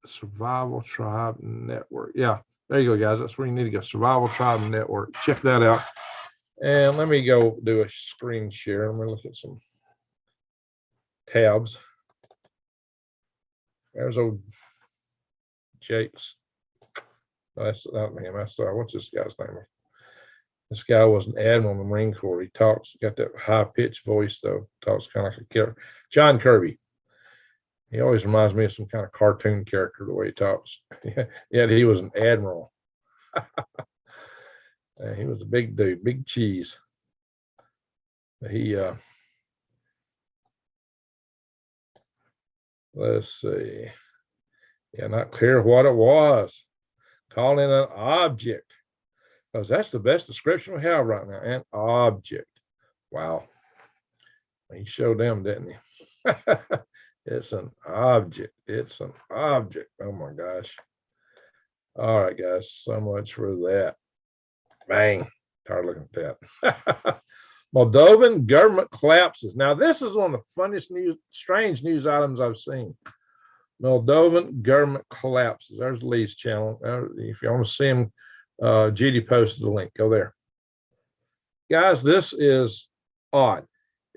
Survival Tribe Network. Yeah, there you go, guys. That's where you need to go. Survival Tribe Network. Check that out. And let me go do a screen share. Let me look at some tabs. There's old Jake's. That's not him. That's what's this guy's name? This guy was an admiral in the Marine Corps. He talks, got that high pitched voice though. Talks kind of like a character. John Kirby. He always reminds me of some kind of cartoon character the way he talks. Yet he was an admiral. He was a big dude, big cheese. He let's see. Yeah, not clear what it was. Calling it an object. Because that's the best description we have right now. An object. Wow. He showed them, didn't he? It's an object. It's an object. Oh my gosh. All right, guys. So much for that. Bang. Tired looking at that. Moldovan government collapses. Now, this is one of the funniest strange news items I've seen. Moldovan government collapses. There's Lee's channel. If you want to see him, GD posted the link. Go there. Guys, this is odd.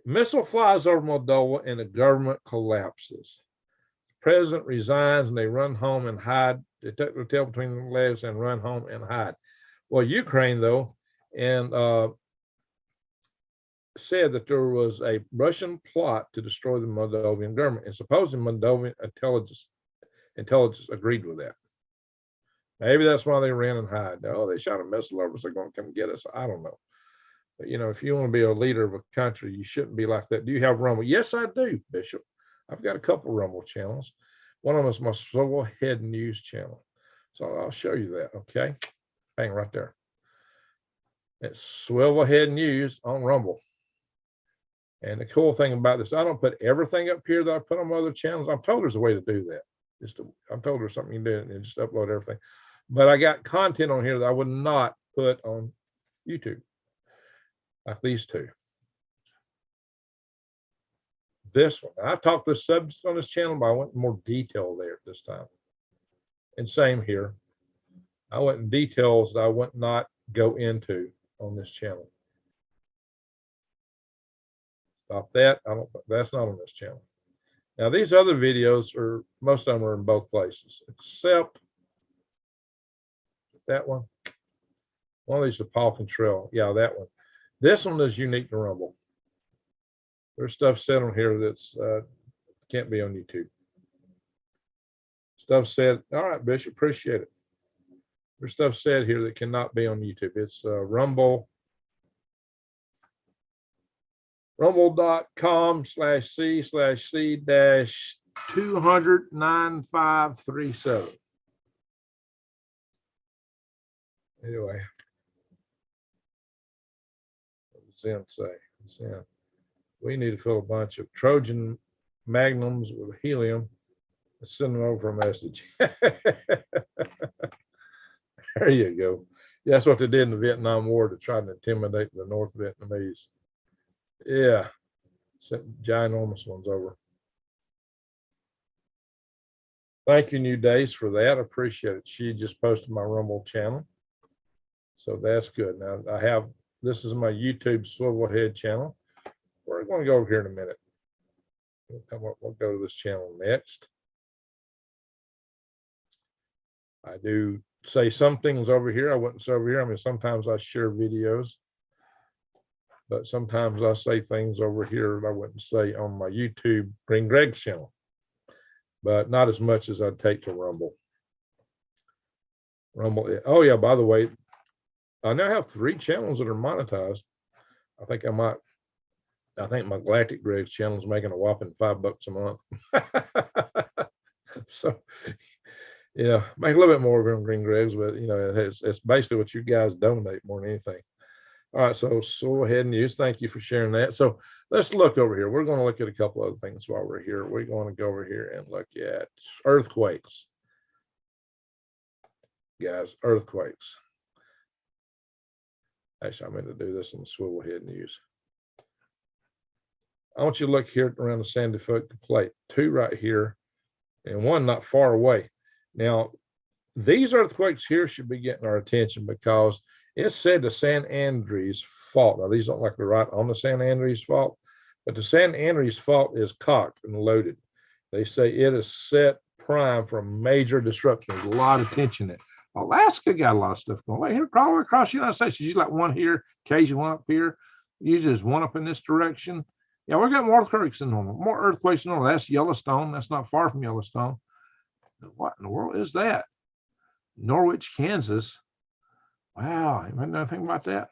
Missile flies over Moldova and the government collapses. The president resigns and they run home and hide. They tuck their tail between their legs and run home and hide. Well, Ukraine, though, and said that there was a Russian plot to destroy the Moldovan government, and supposedly Moldovan intelligence agreed with that. Maybe that's why they ran and hid. Oh, they shot a missile over us. They're going to come get us. I don't know. But, if you want to be a leader of a country, you shouldn't be like that. Do you have Rumble? Yes, I do, Bishop. I've got a couple Rumble channels. One of them is my Swivel Head News channel. So I'll show you that, okay? Hang right there. It's Swivel Head News on Rumble. And the cool thing about this, I don't put everything up here that I put on my other channels. I'm told there's a way to do that. I'm told there's something you can do and just upload everything. But I got content on here that I would not put on YouTube, like these two. This one, I've talked this subject on this channel, but I went in more detail there this time. And same here. I went in details that I would not go into on this channel. Stop that. I don't. That's not on this channel. Now these other videos are, most of them are in both places, except that one. One of these is Paul Contrell. Yeah, that one. This one is unique to Rumble. There's stuff said on here that's can't be on YouTube. Stuff said, all right, Bishop, appreciate it. There's stuff said here that cannot be on YouTube. It's rumble.com/c/c-200-9537. Anyway, what does Zen say? Zen. We need to fill a bunch of Trojan magnums with helium and send them over a message. There you go. Yeah, that's what they did in the Vietnam War to try to intimidate the North Vietnamese. Yeah, sent ginormous ones over. Thank you, New Days, for that. I appreciate it. She just posted my Rumble channel, so that's good. Now I have, this is my YouTube Swivelhead channel. We're going to go over here in a minute. We'll go to this channel next. I do say some things over here I wouldn't say over here. I mean, sometimes I share videos, but sometimes I say things over here that I wouldn't say on my YouTube Green Greg's channel, but not as much as I'd take to Rumble. Rumble. Oh yeah, by the way, I now have 3 channels that are monetized. I think my Galactic Greg's channel is making a whopping $5 a month. So yeah, make a little bit more of them Green Greg's, but you know, it's basically what you guys donate more than anything. All right, so Swivelhead News, thank you for sharing that. So let's look over here. We're going to look at a couple other things while we're here. We're going to go over here and look at earthquakes. Guys, earthquakes. Actually, I meant to do this on the Swivelhead News. I want you to look here around the Sandy Hook Plate. 2 right here, and 1 not far away. Now, these earthquakes here should be getting our attention because it's said the San Andreas Fault. Now, these don't like to right on the San Andreas Fault, but the San Andreas Fault is cocked and loaded. They say it is set prime for a major disruption. There's a lot of tension in it. Alaska got a lot of stuff going. Right here, all across the United States, usually like 1 here, occasionally 1 up here. Usually there's 1 up in this direction. Yeah, we've got more earthquakes than normal. More earthquakes than normal. That's Yellowstone. That's not far from Yellowstone. What in the world is that? Norwich, Kansas. Wow, you might know anything about that.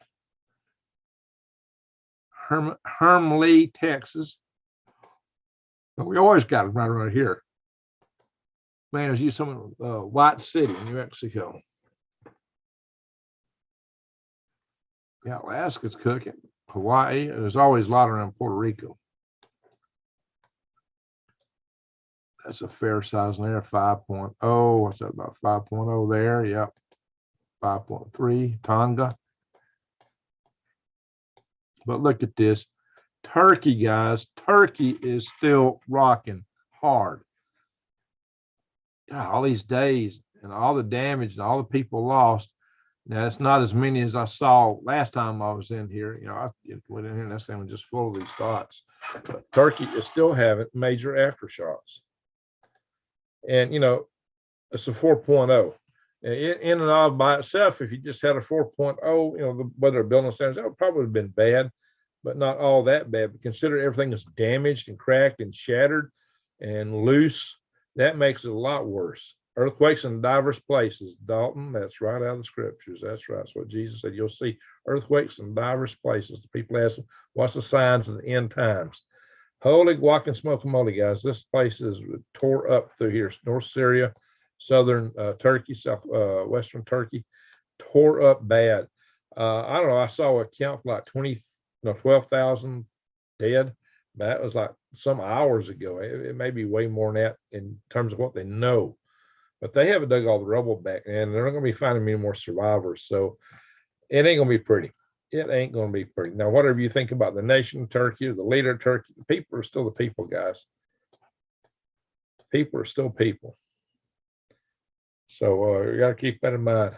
Hermleigh, Texas. We always got them right here. Man, there's some White City, New Mexico. Yeah, Alaska's cooking. Hawaii. There's always a lot around Puerto Rico. That's a fair size there, 5.0. What's that about 5.0 there? Yep. 5.3, Tonga. But look at this. Turkey, guys. Turkey is still rocking hard. God, all these days and all the damage and all the people lost. Now, it's not as many as I saw last time I was in here. You know, I went in here and that thing was just full of these spots. But Turkey is still having major aftershocks. And, you know, it's a 4.0. In and of by itself, if you just had a 4.0, you know, the weather building standards, that would probably have been bad, but not all that bad. But consider everything is damaged and cracked and shattered and loose. That makes it a lot worse. Earthquakes in diverse places. Dalton, that's right out of the scriptures. That's right. That's what Jesus said. You'll see earthquakes in diverse places. The people ask them, what's the signs of the end times? Holy guacamole, guys. This place is tore up through here. North Syria, southern Turkey, western Turkey, tore up bad. I don't know. I saw a count for like 12,000 dead. That was like some hours ago. It may be way more than that in terms of what they know. But they haven't dug all the rubble back, and they're not going to be finding many more survivors. So it ain't going to be pretty. It ain't going to be pretty. Now, whatever you think about the nation of Turkey or the leader of Turkey, the people are still the people, guys. People are still people. So you got to keep that in mind.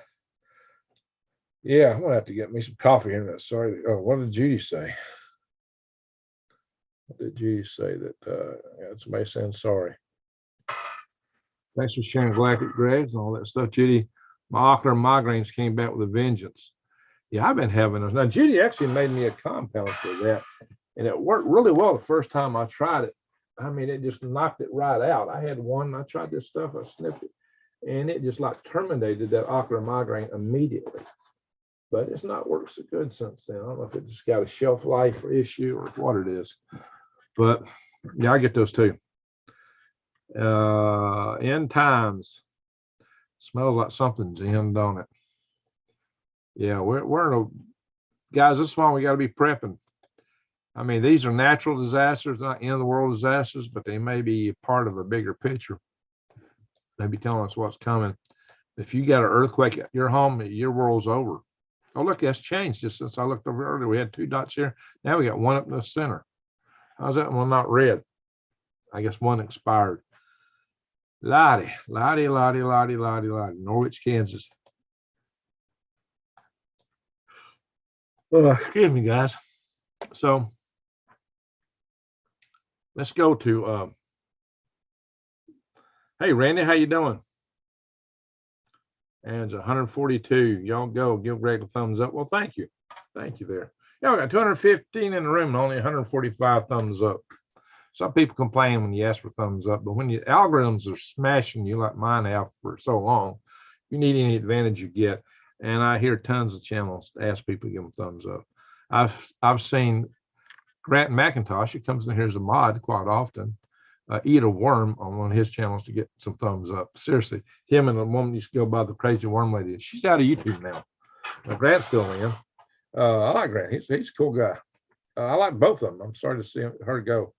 Yeah, I'm gonna have to get me some coffee in that. Sorry. Oh, what did Judy say? What did Judy say that yeah, somebody saying sorry? Thanks for sharing galactic graves and all that stuff, Judy. My ocular migraines came back with a vengeance. Yeah, I've been having those. Now, Judy actually made me a compound for that, and it worked really well the first time I tried it. I mean, it just knocked it right out. I had one, I tried this stuff, I sniffed it, and it just like terminated that ocular migraine immediately. But it's not worked so good since then. I don't know if it just got a shelf life issue or what it is. But yeah, I get those too. End times. Smells like something's in, don't it? Yeah, we're in a, guys, this is why we got to be prepping. I mean, these are natural disasters, not end of the world disasters, but they may be part of a bigger picture. Maybe telling us what's coming. If you got an earthquake at your home, your world's over. Oh, look, that's changed just since I looked over earlier. We had 2 dots here. Now we got one up in the center. How's that one not red? I guess one expired. Lottie, Norwich, Kansas. Excuse me, guys. So let's go to, hey, Randy, how you doing? And it's 142. Y'all go, give Greg a thumbs up. Well, thank you. Thank you there. Yeah, we got 215 in the room and only 145 thumbs up. Some people complain when you ask for thumbs up, but when your algorithms are smashing you like mine have for so long, you need any advantage you get. And I hear tons of channels ask people to give them thumbs up. I've seen Grant McIntosh, who comes in here as a mod quite often, eat a worm on one of his channels to get some thumbs up. Seriously, him and a woman used to go by the crazy worm lady. She's out of YouTube now. Grant's still in. I like Grant. He's a cool guy. I like both of them. I'm sorry to see her go.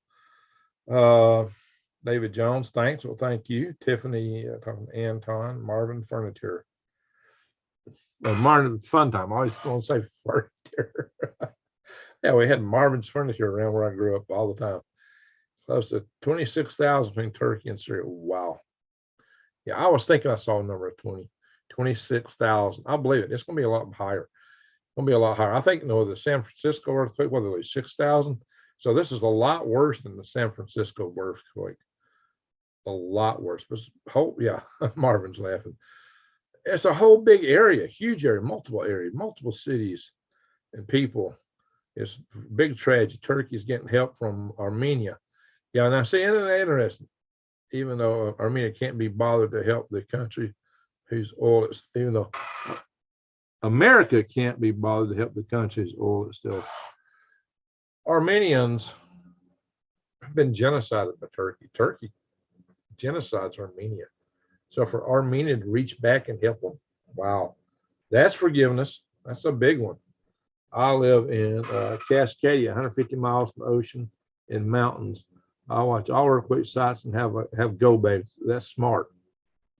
David Jones, thanks. Well, thank you. Tiffany, Anton, Marvin Furniture. Marvin Fun Time. I always want to say furniture. Yeah, we had Marvin's Furniture around where I grew up all the time. Close to 26,000 between Turkey and Syria. Wow. Yeah, I was thinking I saw a number of 26,000. I believe it. It's going to be a lot higher. It's going to be a lot higher. I think, the San Francisco earthquake, whether it was 6,000. So this is a lot worse than the San Francisco earthquake. A lot worse. But yeah, Marvin's laughing. It's a whole big area, huge area, multiple cities and people. It's big tragedy. Turkey's getting help from Armenia. Yeah, now see, isn't it interesting? Even though Armenia can't be bothered to help the country whose oil is, even though America can't be bothered to help the country whose oil is still. Armenians have been genocided by Turkey. Turkey genocides Armenia. So for Armenia to reach back and help them, wow, that's forgiveness. That's a big one. I live in Cascadia, 150 miles from the ocean in mountains. I watch all earthquake sites and have go bags. That's smart.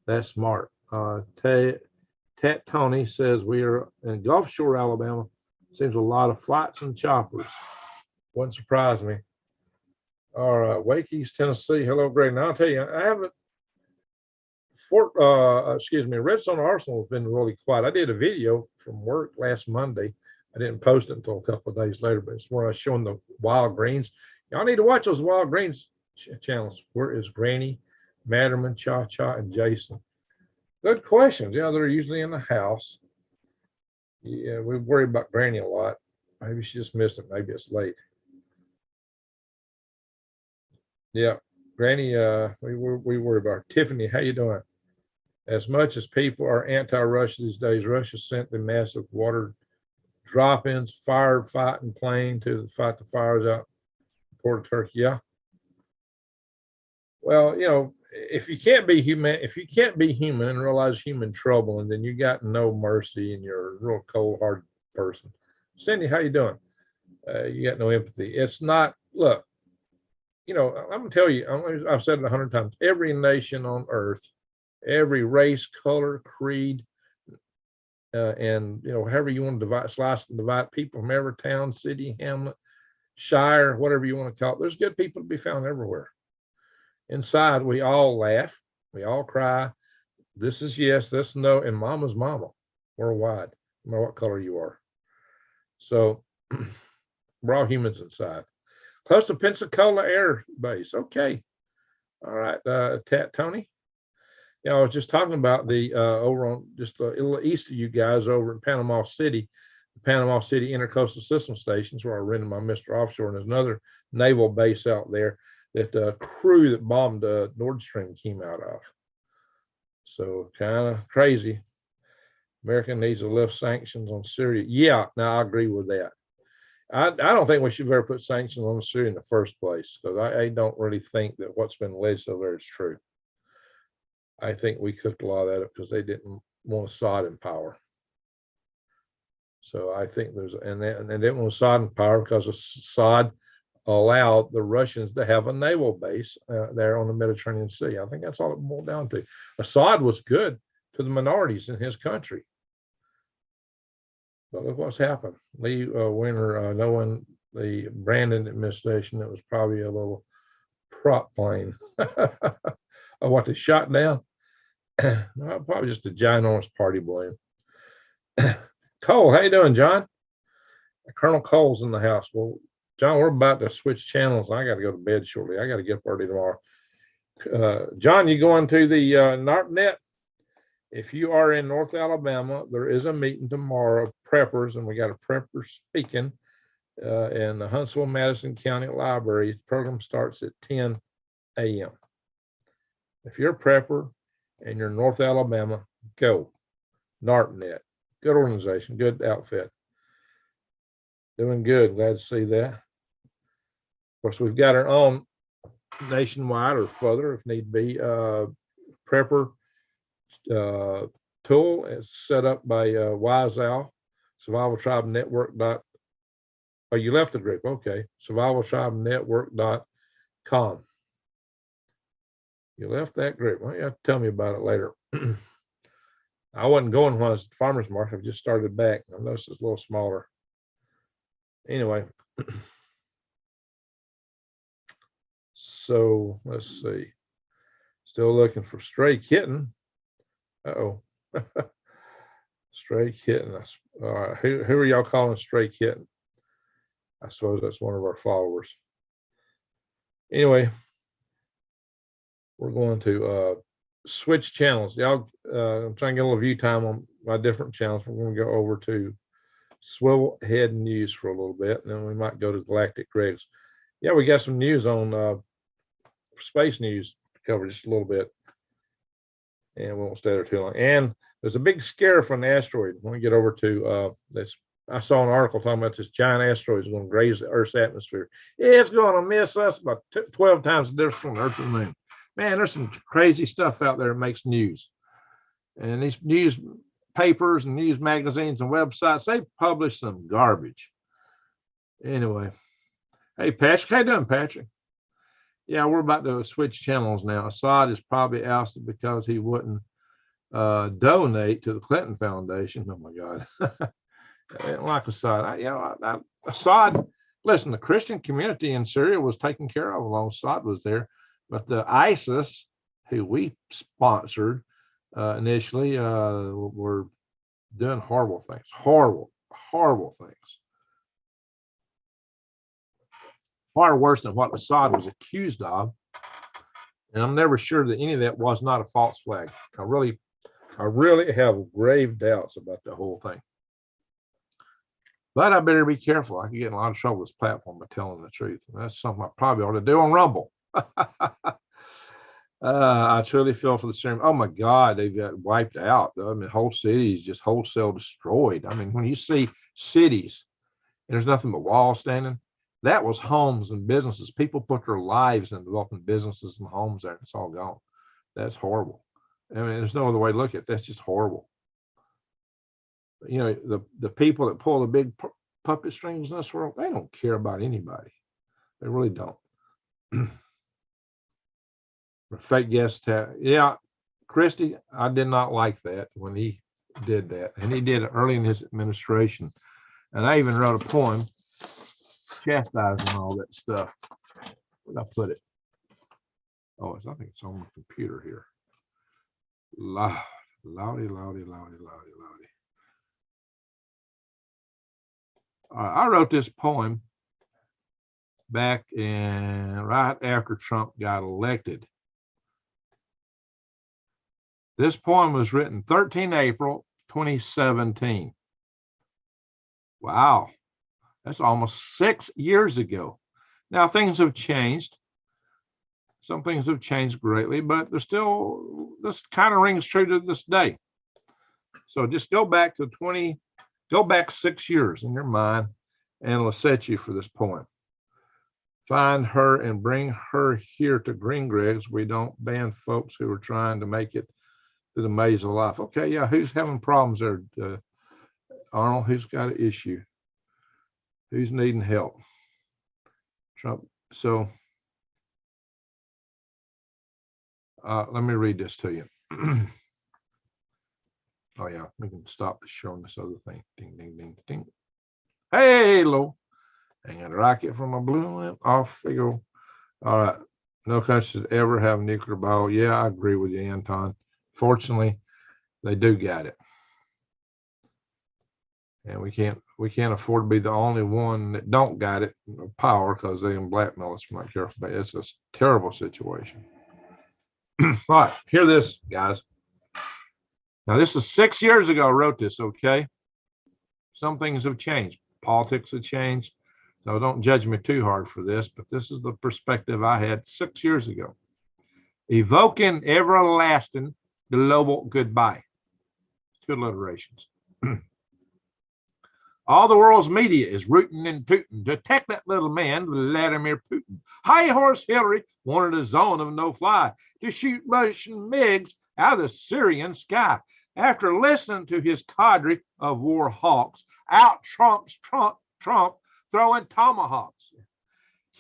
That's smart. Tat Tony says we are in Gulf Shore, Alabama. Seems a lot of flights and choppers. Wouldn't surprise me. All right, Wake East, Tennessee. Hello, Greg. Now I'll tell you, I haven't. Redstone Arsenal has been really quiet. I did a video from work last Monday. I didn't post it until a couple of days later, but it's where I was showing the wild greens. Y'all need to watch those wild greens channels. Where is Granny, Matterman, Cha Cha, and Jason? Good questions. Yeah, they're usually in the house. Yeah, we worry about Granny a lot. Maybe she just missed it. Maybe it's late. Yeah, Granny, we worry about her. Tiffany, how you doing? As much as people are anti-Russia these days, Russia sent the massive water drop-ins, fighting plane to fight the fires out in Port of Turkey. Yeah. Well, if you can't be human and realize human trouble, and then you got no mercy and you're a real cold-hearted person. Cindy, how you doing? You got no empathy. It's not. Look, I'm gonna tell you. I've said it 100 times. Every nation on earth, every race, color, creed, and however you want to slice and divide people from every town, city, hamlet, shire, whatever you want to call it. There's good people to be found everywhere. Inside, we all laugh, we all cry. This is yes, this is no, and mama's mama worldwide. no matter what color you are. So we're all humans inside. Close to Pensacola Air Base. Okay. All right. Tony. Yeah, I was just talking about the over on just a little east of you guys over in Panama City, the Panama City Intercoastal System Stations, where I rented my Mr. Offshore, and there's another naval base out there that the crew that bombed Nord Stream came out of. So kind of crazy. America needs to lift sanctions on Syria. Yeah, now I agree with that. I don't think we should ever put sanctions on Syria in the first place, because I don't really think that what's been alleged over there is true. I think we cooked a lot of that up because they didn't want Assad in power. So I think and they didn't want Assad in power because Assad allowed the Russians to have a naval base there on the Mediterranean Sea. I think that's all it boiled down to. Assad was good to the minorities in his country. But look what's happened. Lee Winter, knowing the Brandon administration, it was probably a little prop plane of what they shot down. Probably just a ginormous party balloon. Cole, how you doing, John? Colonel Cole's in the house. Well, John, we're about to switch channels. I got to go to bed shortly. I got to get up early tomorrow. John, you going to the NARPNet? If you are in North Alabama, there is a meeting tomorrow of preppers, and we got a prepper speaking in the Huntsville-Madison County Library. The program starts at 10 a.m. If you're a prepper and you're in North Alabama, go. NARPNet, good organization, good outfit. Doing good, glad to see that. Of course, we've got our own nationwide or further, if need be, prepper tool. It's set up by Wise Owl, Survival Tribe Network. Oh, you left the group. Okay. Survival Tribe Network.com. You left that group. Well, you have to tell me about it later. I wasn't going when I was at the farmer's market. I've just started back. I noticed it's a little smaller. Anyway. So let's see. Still looking for Stray Kitten. Uh-oh. Stray Kitten. All right. Who are y'all calling Stray Kitten? I suppose that's one of our followers. Anyway, we're going to switch channels. Y'all, I'm trying to get a little view time on my different channels. We're going to go over to Swivel Head News for a little bit, and then we might go to Galactic Greg's. Yeah, we got some news on space news to cover just a little bit, and we won't stay there too long. And there's a big scare from an asteroid. When we get over to this, I saw an article talking about this giant asteroid is going to graze the Earth's atmosphere. It's going to miss us about 12 times the difference from the Earth and the Moon. Man, there's some crazy stuff out there that makes news. And these news papers and news magazines and websites, they publish some garbage. Anyway, hey, Patrick, how you doing, Patrick? Yeah, we're about to switch channels now. Assad is probably ousted because he wouldn't donate to the Clinton Foundation. Oh my God. I didn't like Assad. Assad, listen, the Christian community in Syria was taken care of while Assad was there, but the ISIS, who we sponsored initially, were doing horrible things, horrible things. Far worse than what Assad was accused of. And I'm never sure that any of that was not a false flag. I really have grave doubts about the whole thing. But I better be careful. I can get in a lot of trouble with this platform by telling the truth. And that's something I probably ought to do on Rumble. I truly feel for the Syrian. Oh my God, they got wiped out. I mean, whole cities just wholesale destroyed. I mean, when you see cities and there's nothing but walls standing, that was homes and businesses. People put their lives in developing businesses and homes there, and it's all gone. That's horrible. I mean, there's no other way to look at it. That's just horrible. You know, the people that pull the big puppet strings in this world, they don't care about anybody. They really don't. Fake guest tag. Yeah, Christie, I did not like that when he did that. And he did it early in his administration. And I even wrote a poem chastising all that stuff. Where'd I put it? Oh, I think it's on my computer here. Loudy. I wrote this poem back right after Trump got elected. This poem was written 13 April 2017. Wow, that's almost 6 years ago. Now things have changed. Some things have changed greatly, but there's still, this kind of rings true to this day. So just go back 6 years in your mind, and it'll set you for this poem. Find her and bring her here to Green Greg's. We don't ban folks who are trying to make it to the maze of life. Okay, yeah, who's having problems there? Arnold, who's got an issue? Who's needing help? Trump. So let me read this to you. Oh yeah, we can stop showing this other thing. Ding, ding, ding, ding. Hey, low. Hang on, rocket from a balloon off we go. All right. No country should ever have a nuclear bomb. Yeah, I agree with you, Anton. Fortunately, they do got it. And we can't afford to be the only one that don't got it power, because they can blackmail us if we're not careful. But it's a terrible situation. All right, hear this, guys. Now, this is 6 years ago I wrote this, okay? Some things have changed. Politics have changed. So don't judge me too hard for this, but this is the perspective I had 6 years ago. Evoking everlasting global goodbye. 2 alliterations. All the world's media is rooting and tooting to attack that little man, Vladimir Putin. High horse Hillary wanted a zone of no fly to shoot Russian MiGs out of the Syrian sky. After listening to his cadre of war hawks, out Trump throwing tomahawks.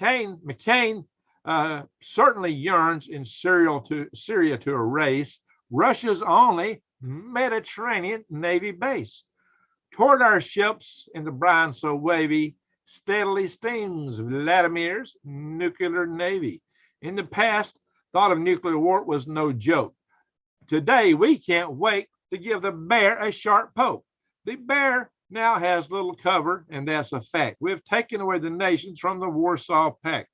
McCain certainly yearns in Syria to erase Russia's only Mediterranean Navy base. Toward our ships in the brine so wavy, steadily steams Vladimir's nuclear navy. In the past, thought of nuclear war was no joke. Today, we can't wait to give the bear a sharp poke. The bear now has little cover, and that's a fact. We've taken away the nations from the Warsaw Pact.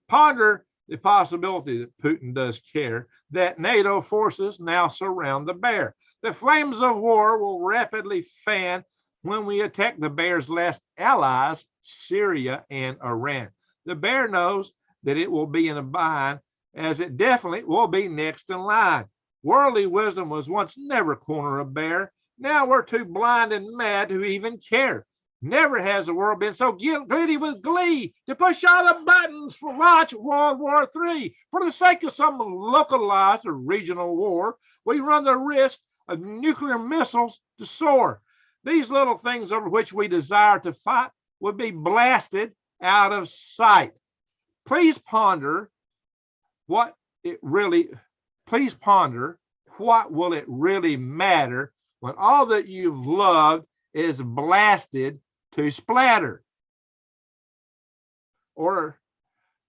Ponder the possibility that Putin does care that NATO forces now surround the bear. The flames of war will rapidly fan when we attack the bear's last allies, Syria and Iran. The bear knows that it will be in a bind, as it definitely will be next in line. Worldly wisdom was once never corner a bear. Now we're too blind and mad to even care. Never has the world been so giddy with glee to push all the buttons for launch World War III. For the sake of some localized or regional war, we run the risk of nuclear missiles to soar. These little things over which we desire to fight would be blasted out of sight. Please ponder what will it really matter when all that you've loved is blasted to splatter? Or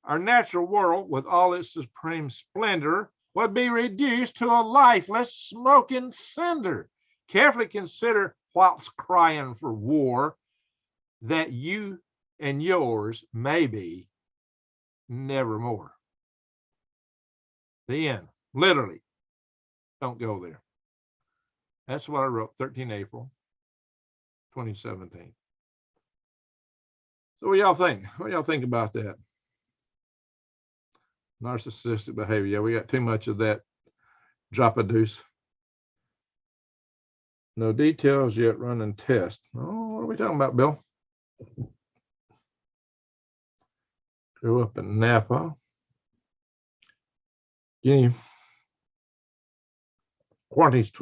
our natural world, with all its supreme splendor, would be reduced to a lifeless smoking cinder. Carefully consider whilst crying for war, that you and yours may be nevermore. The end. Literally. Don't go there. That's what I wrote, 13 April 2017. So what y'all think? What y'all think about that? Narcissistic behavior. Yeah, we got too much of that. Drop a deuce. No details yet, running test. Oh, what are we talking about, Bill? Grew up in Napa. Guinea. Quarantines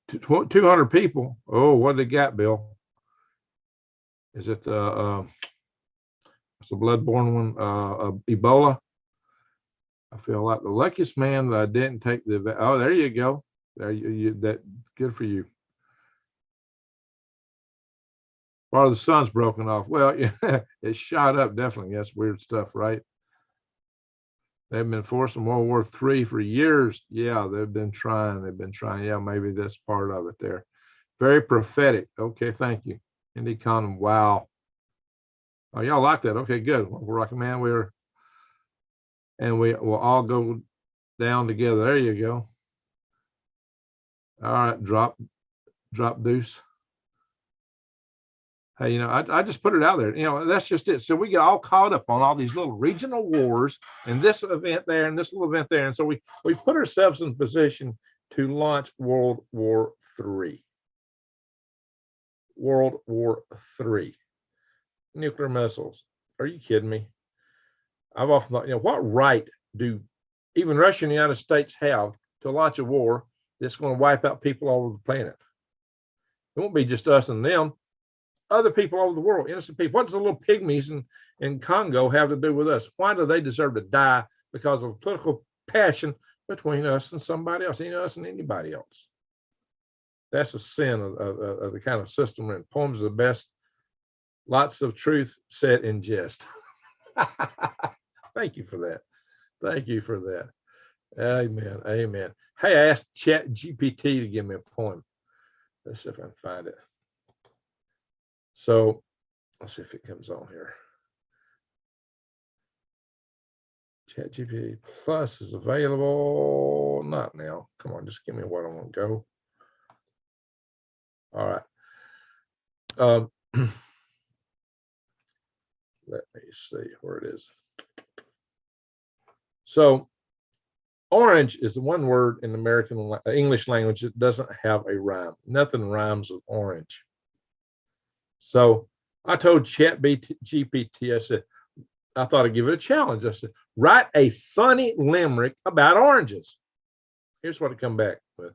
200 people. Oh, what they got, Bill? Is it the bloodborne one, Ebola? I feel like the luckiest man that I didn't take the. Oh, there you go. There you that good for you. Part of the sun's broken off. Well, yeah, it shot up definitely. That's weird stuff, right? They've been forcing World War III for years. Yeah, they've been trying. Yeah, maybe that's part of it there. Very prophetic. Okay, thank you. Indy Condom. Wow. Oh, y'all like that? Okay, good. We're like, man, we will all go down together. There you go. All right, drop deuce. Hey, I just put it out there. That's just it. So we get all caught up on all these little regional wars and this event there and this little event there. And so we put ourselves in position to launch World War III. World War III. Nuclear missiles. Are you kidding me? I've often thought, what right do even Russia and the United States have to launch a war that's going to wipe out people all over the planet? It won't be just us and them. Other people all over the world, innocent people. What does the little pygmies in Congo have to do with us? Why do they deserve to die because of political passion between us and somebody else, us and anybody else? That's a sin of the kind of system we're in. Poems are the best. Lots of truth said in jest. Thank you for that. Thank you for that. Amen. Amen. Hey, I asked ChatGPT to give me a poem. Let's see if I can find it. So let's see if it comes on here. ChatGPT Plus is available. Not now. Come on, just give me where I want to go. All right. Let me see where it is. So orange is the one word in American English language that doesn't have a rhyme. Nothing rhymes with orange. So I told ChatGPT, I said, I thought I'd give it a challenge. I said, write a funny limerick about oranges. Here's what it come back with.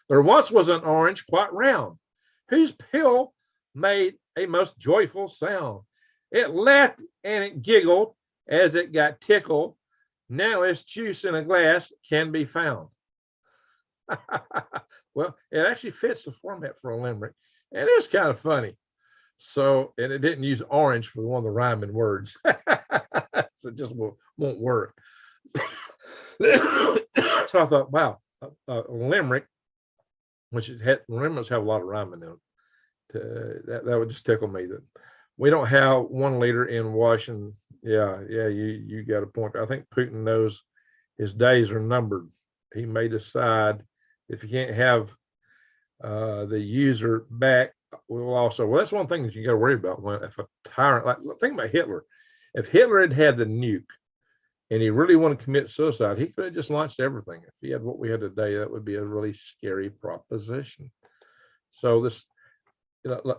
There once was an orange quite round, whose peel made a most joyful sound. It laughed and it giggled as it got tickled. Now its juice in a glass can be found. Well, it actually fits the format for a limerick, and it's kind of funny. So, and it didn't use orange for one of the rhyming words. So it just won't work. So I thought, wow, a limerick, which limericks have a lot of rhyming in them. That would just tickle me. That we don't have 1 liter in Washington. Yeah, you got a point. I think Putin knows his days are numbered. He may decide if he can't have the user back, well, that's one thing that you got to worry about when if a tyrant, like think about Hitler. If Hitler had the nuke and he really wanted to commit suicide, he could have just launched everything. If he had what we had today, that would be a really scary proposition. So this,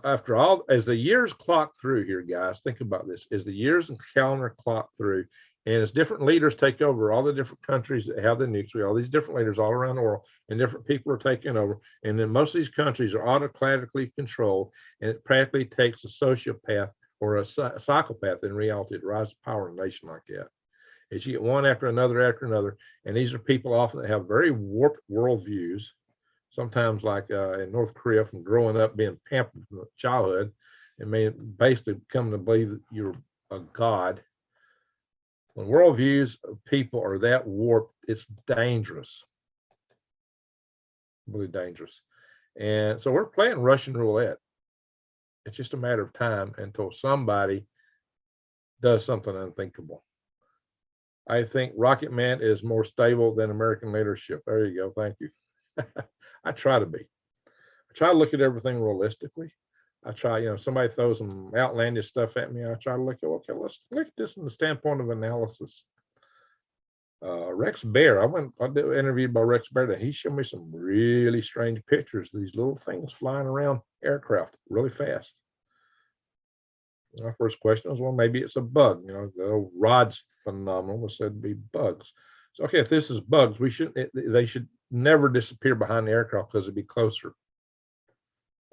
after all, as the years clock through here, guys, think about this: as the years and calendar clock through, and as different leaders take over all the different countries that have the nukes, we all these different leaders all around the world, and different people are taking over. And then most of these countries are autocratically controlled, and it practically takes a sociopath or a psychopath in reality to rise to power in a nation like that. As you get one after another, and these are people often that have very warped worldviews. Sometimes, like in North Korea, from growing up being pampered from childhood, and basically come to believe that you're a god. When worldviews of people are that warped, it's dangerous, really dangerous. And so we're playing Russian roulette. It's just a matter of time until somebody does something unthinkable. I think Rocket Man is more stable than American leadership. There you go. Thank you. I try to be. I try to look at everything realistically. I try, somebody throws some outlandish stuff at me. I try to look at, okay, let's look at this from the standpoint of analysis. Rex Bear, I did an interview by Rex Bear, and he showed me some really strange pictures of these little things flying around aircraft really fast. My first question was, well, maybe it's a bug. The old rods phenomenon was said to be bugs. So, okay, if this is bugs, they should never disappear behind the aircraft because it'd be closer.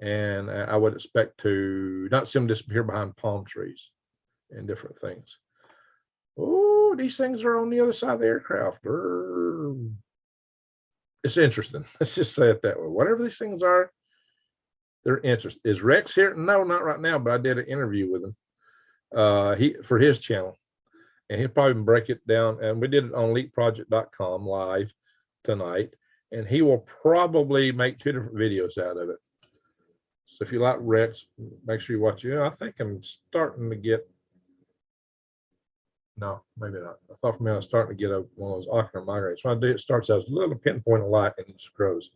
And I would expect to not see them disappear behind palm trees and different things. Oh, these things are on the other side of the aircraft. It's interesting. Let's just say it that way. Whatever these things are, they're interesting. Is Rex here? No, not right now, but I did an interview with him for his channel. And he'll probably break it down. And we did it on leapproject.com live tonight. And he will probably make 2 different videos out of it. So if you like Rex, make sure you watch it. I think I'm starting to get No, maybe not. I thought for a minute I was starting to get one of those ocular migraines. When I do, it starts out as a little pinpoint of light and it just grows.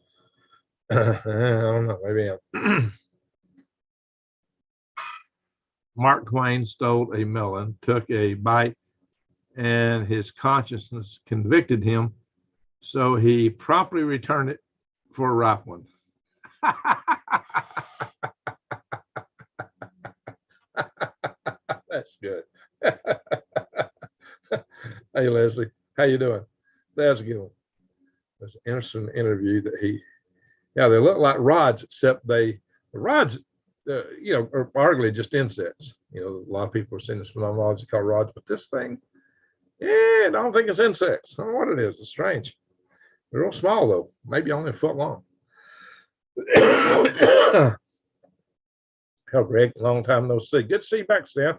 I don't know. Maybe I'm. Mark Twain stole a melon, took a bite, and his consciousness convicted him. So he promptly returned it for a ripe one. That's good. Hey, Leslie, how you doing? That's a good one. That's an interesting interview that yeah, they look like rods, except the rods, are arguably just insects. A lot of people are seeing this phenomenology called rods, but this thing, I don't think it's insects. I don't know what it is. It's strange. They're real small, though, maybe only a foot long. Hell, Greg, long time no see. Good to see you back, Stan.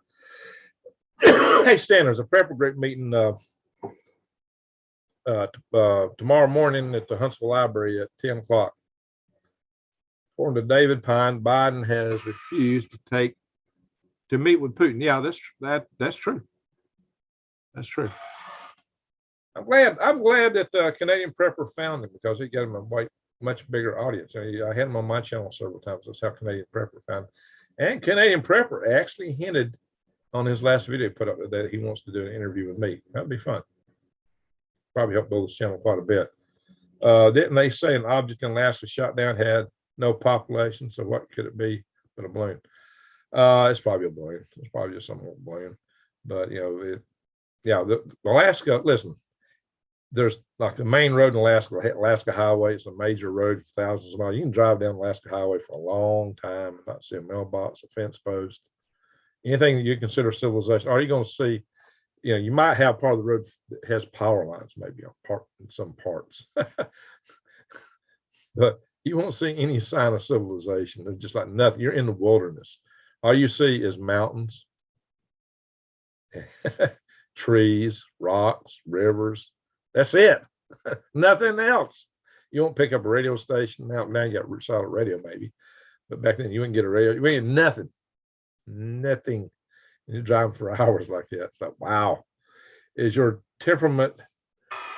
Hey, Stan, there's a prepper group meeting tomorrow morning at the Huntsville Library at 10 o'clock. According to David Pine, Biden has refused to meet with Putin. Yeah, that's true. That's true. I'm glad that Canadian Prepper found him, because he got him a much bigger audience. I had him on my channel several times. That's how Canadian Prepper found him. And Canadian Prepper actually hinted on his last video put up that he wants to do an interview with me. That'd be fun. Probably help build his channel quite a bit. Didn't they say an object in Alaska shot down had no population? So what could it be but a balloon? It's probably a balloon. It's probably just some old balloon. But the Alaska. Listen, there's like the main road in Alaska, Alaska Highway. It's a major road for thousands of miles. You can drive down Alaska Highway for a long time and not see a mailbox, a fence post, anything that you consider civilization. Are you going to see? You might have part of the road that has power lines, maybe in some parts, but you won't see any sign of civilization. It's just like nothing. You're in the wilderness. All you see is mountains, trees, rocks, rivers. That's it. Nothing else. You won't pick up a radio station. Now you got solid radio maybe, but back then you wouldn't get a radio. You wouldn't get nothing. Nothing. You're driving for hours like that. It's like, wow. It's your temperament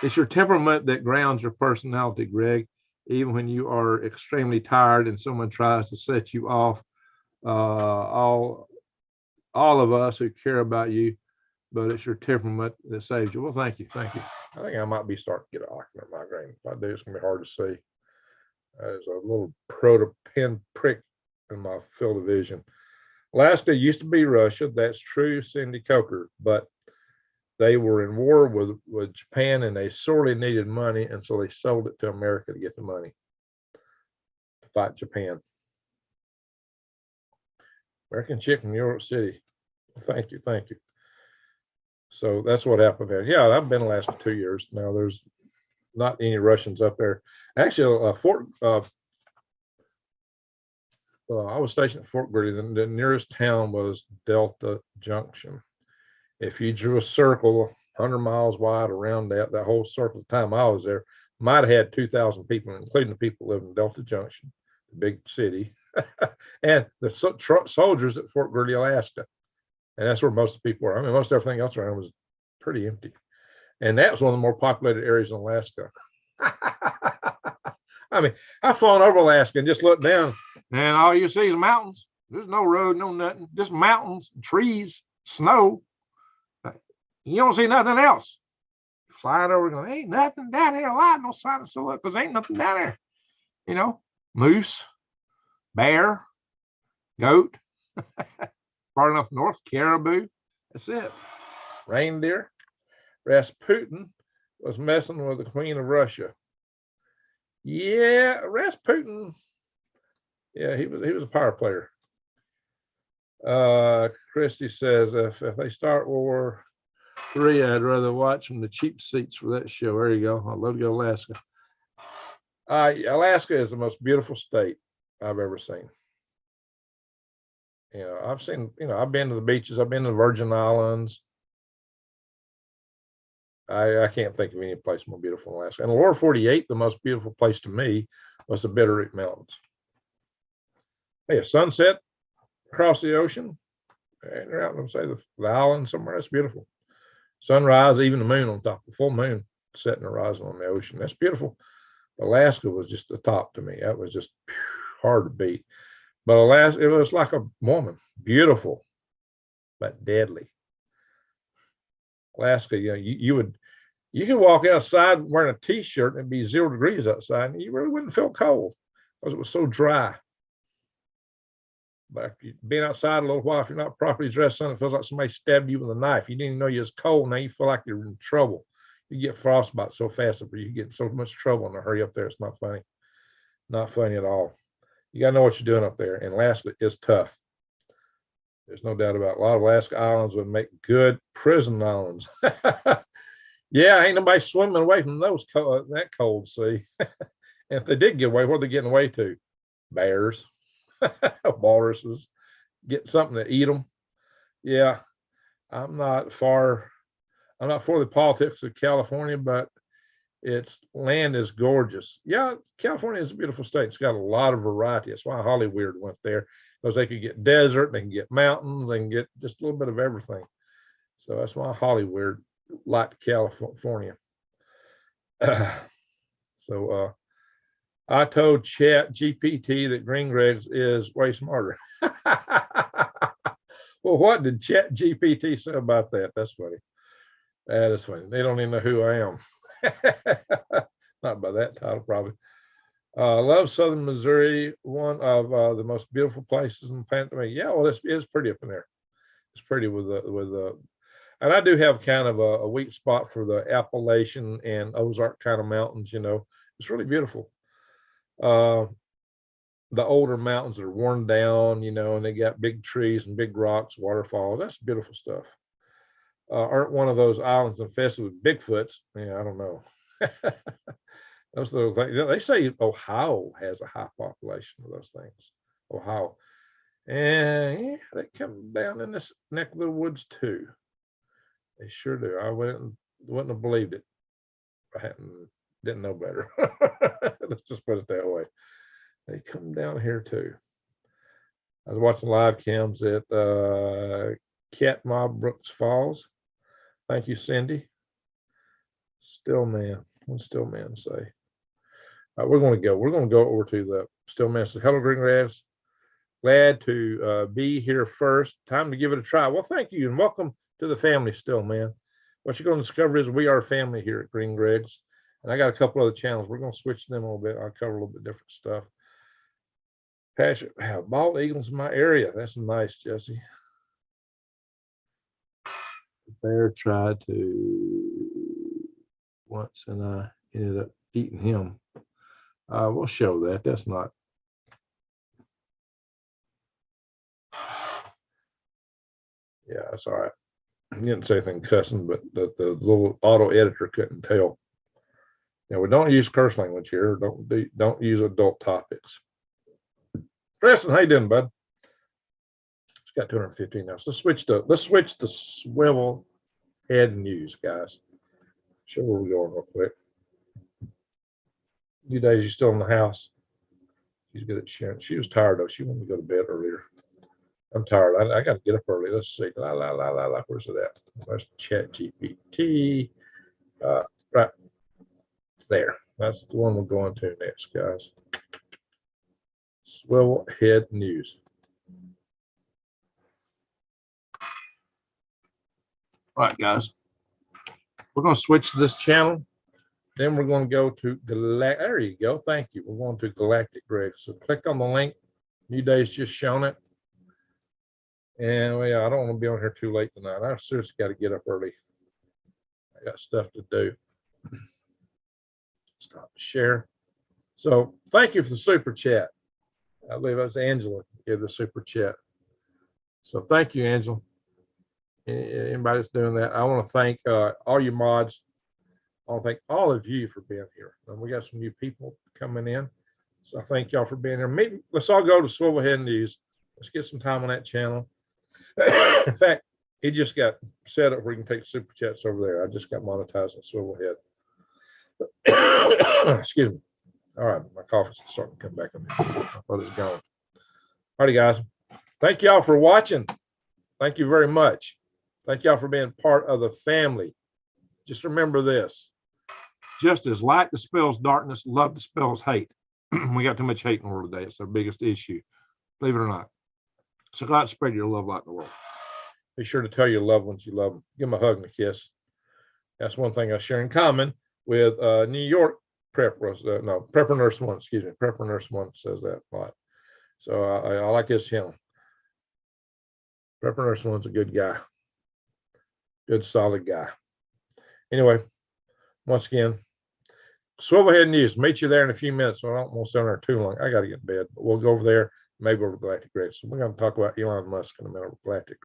that grounds your personality, Greg. Even when you are extremely tired and someone tries to set you off, all of us who care about you, but it's your temperament that saves you. Well, thank you. I think I might be starting to get an ocular migraine. If I do, it's gonna be hard to see. There's a little pin prick in my field of vision. Alaska used to be Russia. That's true, Cindy Coker, but they were in war with Japan and they sorely needed money, and so they sold it to America to get the money to fight Japan. American Chicken, New York City. Thank you. So that's what happened there. Yeah, I've been in Alaska 2 years now. There's not any Russians up there. Actually, I was stationed at Fort Greely. The nearest town was Delta Junction. If you drew a circle 100 miles wide around that whole circle, the time I was there, might have had 2,000 people, including the people living in Delta Junction, the big city, and the soldiers at Fort Greely, Alaska. And that's where most of the people were. I mean, most everything else around was pretty empty. And that was one of the more populated areas in Alaska. I mean, I've flown over Alaska and just looked down, and all you see is mountains. There's no road, no nothing, just mountains, trees, snow. You don't see nothing else. Flying over, going, ain't nothing down here. No sign of silhouette, because ain't nothing down there. Moose, bear, goat. Far enough north, caribou. That's it. Reindeer. Rasputin was messing with the Queen of Russia. Yeah, Rasputin. Yeah, he was a power player. Christy says if they start World War III, I'd rather watch from the cheap seats for that show. There you go. I'd love to go to Alaska. Alaska is the most beautiful state I've ever seen. I've been to the beaches. I've been to the Virgin Islands. I can't think of any place more beautiful than Alaska. And the lower 48, the most beautiful place to me was the Bitterroot Mountains. Hey, a sunset across the ocean, and you're out on, say, the island somewhere. That's beautiful. sunrise, even the moon on top, the full moon setting and rising on the ocean. That's beautiful. Alaska was just the top to me. That was just hard to beat. But Alaska, it was like a woman, beautiful, but deadly. Alaska, you could walk outside wearing a t-shirt and it'd be 0 degrees outside, and you really wouldn't feel cold because it was so dry. But being outside a little while, if you're not properly dressed on, it feels like somebody stabbed you with a knife. You didn't even know you was cold. Now you feel like you're in trouble. You get frostbite so fast up there, you get so much trouble in a hurry up there. It's not funny. Not funny at all. You got to know what you're doing up there. And Alaska is tough. There's no doubt about it. A lot of Alaska islands would make good prison islands. Yeah, ain't nobody swimming away from those that cold sea. And if they did get away, what are they getting away to? Bears, walruses, get something to eat them. Yeah, I'm not for the politics of California, but its land is gorgeous. Yeah, California is a beautiful state. It's got a lot of variety. That's why Hollyweird went there, because they could get desert, they can get mountains, they can get just a little bit of everything. So that's why Hollyweird liked California. So I told Chat GPT that Green Greg's is way smarter. Well, what did Chat GPT say about that? That's funny. That is funny. They don't even know who I am. Not by that title, probably. Love Southern Missouri, one of the most beautiful places in the planet to me. Yeah, well, it's pretty up in there. It's pretty with and I do have kind of a weak spot for the Appalachian and Ozark kind of mountains. It's really beautiful. The older mountains are worn down, and they got big trees and big rocks, waterfalls. That's beautiful stuff. Aren't one of those islands infested with Bigfoots? Yeah, I don't know. Those little things. They say Ohio has a high population of those things. Ohio, and yeah, they come down in this neck of the woods too. They sure do. I wouldn't have believed it. I didn't know better. Let's just put it that way. They come down here too. I was watching live cams at Katmai Brooks Falls. Thank you, Cindy. Stillman. What's Stillman say? We're going to go. We're going to go over to the Stillman. Says, hello, Green Grass. Glad to be here first. Time to give it a try. Well, thank you, and welcome to the family, Stillman. What you're going to discover is we are a family here at Green Greg's, and I got a couple other channels. We're going to switch them a little bit. I'll cover a little bit different stuff. Passion, bald eagles in my area. That's nice, Jesse. The bear tried to once, and I ended up eating him. We'll show that. That's not. Yeah, that's all right. He didn't say anything cussing, but the little auto editor couldn't tell. We don't use curse language here. Don't use adult topics. Preston, how you doing, bud? It's got 215 now. So let's switch to swivel head news, guys. Show where we're going real quick. You days, you still in the house? She's good at sharing. She was tired though. She wanted to go to bed earlier. I'm tired. I got to get up early. Let's see. Where's it at? Let's Chat GPT. Right there. That's the one we're going to next, guys. Swivel head news. All right, guys. We're going to switch to this channel. Then we're going to go to there you go. Thank you. We're going to Galactic Greg. So click on the link. New Day's just shown it. And well, yeah, I don't want to be on here too late tonight. I seriously got to get up early. I got stuff to do. Stop share. So thank you for the super chat. I believe that's Angela gave the super chat. So thank you, Angela. Anybody that's doing that, I want to thank all you mods. I want to thank all of you for being here. And we got some new people coming in. So I thank y'all for being here. Let's all go to Swivelhead News. Let's get some time on that channel. In fact, it just got set up where you can take super chats over there. I just got monetized on Swivelhead. Excuse me. All right, my cough is starting to come back on me. I thought it was gone. All right, guys. Thank y'all for watching. Thank you very much. Thank y'all for being part of the family. Just remember this. Just as light dispels darkness, love dispels hate. We got too much hate in the world today. It's our biggest issue, believe it or not. So go out and spread your love light in the world. Be sure to tell your loved ones you love them. Give them a hug and a kiss. That's one thing I share in common with New York Prepper Nurse 1, excuse me. Prepper Nurse 1 says that a lot. So I like this hymn. Prepper Nurse 1's a good guy. Good, solid guy. Anyway, once again, Swivelhead News. Meet you there in a few minutes. So I don't want to stay on there too long. I got to get in bed, but we'll go over there, maybe over Galactic Grid. So we're going to talk about Elon Musk in a minute, Galactic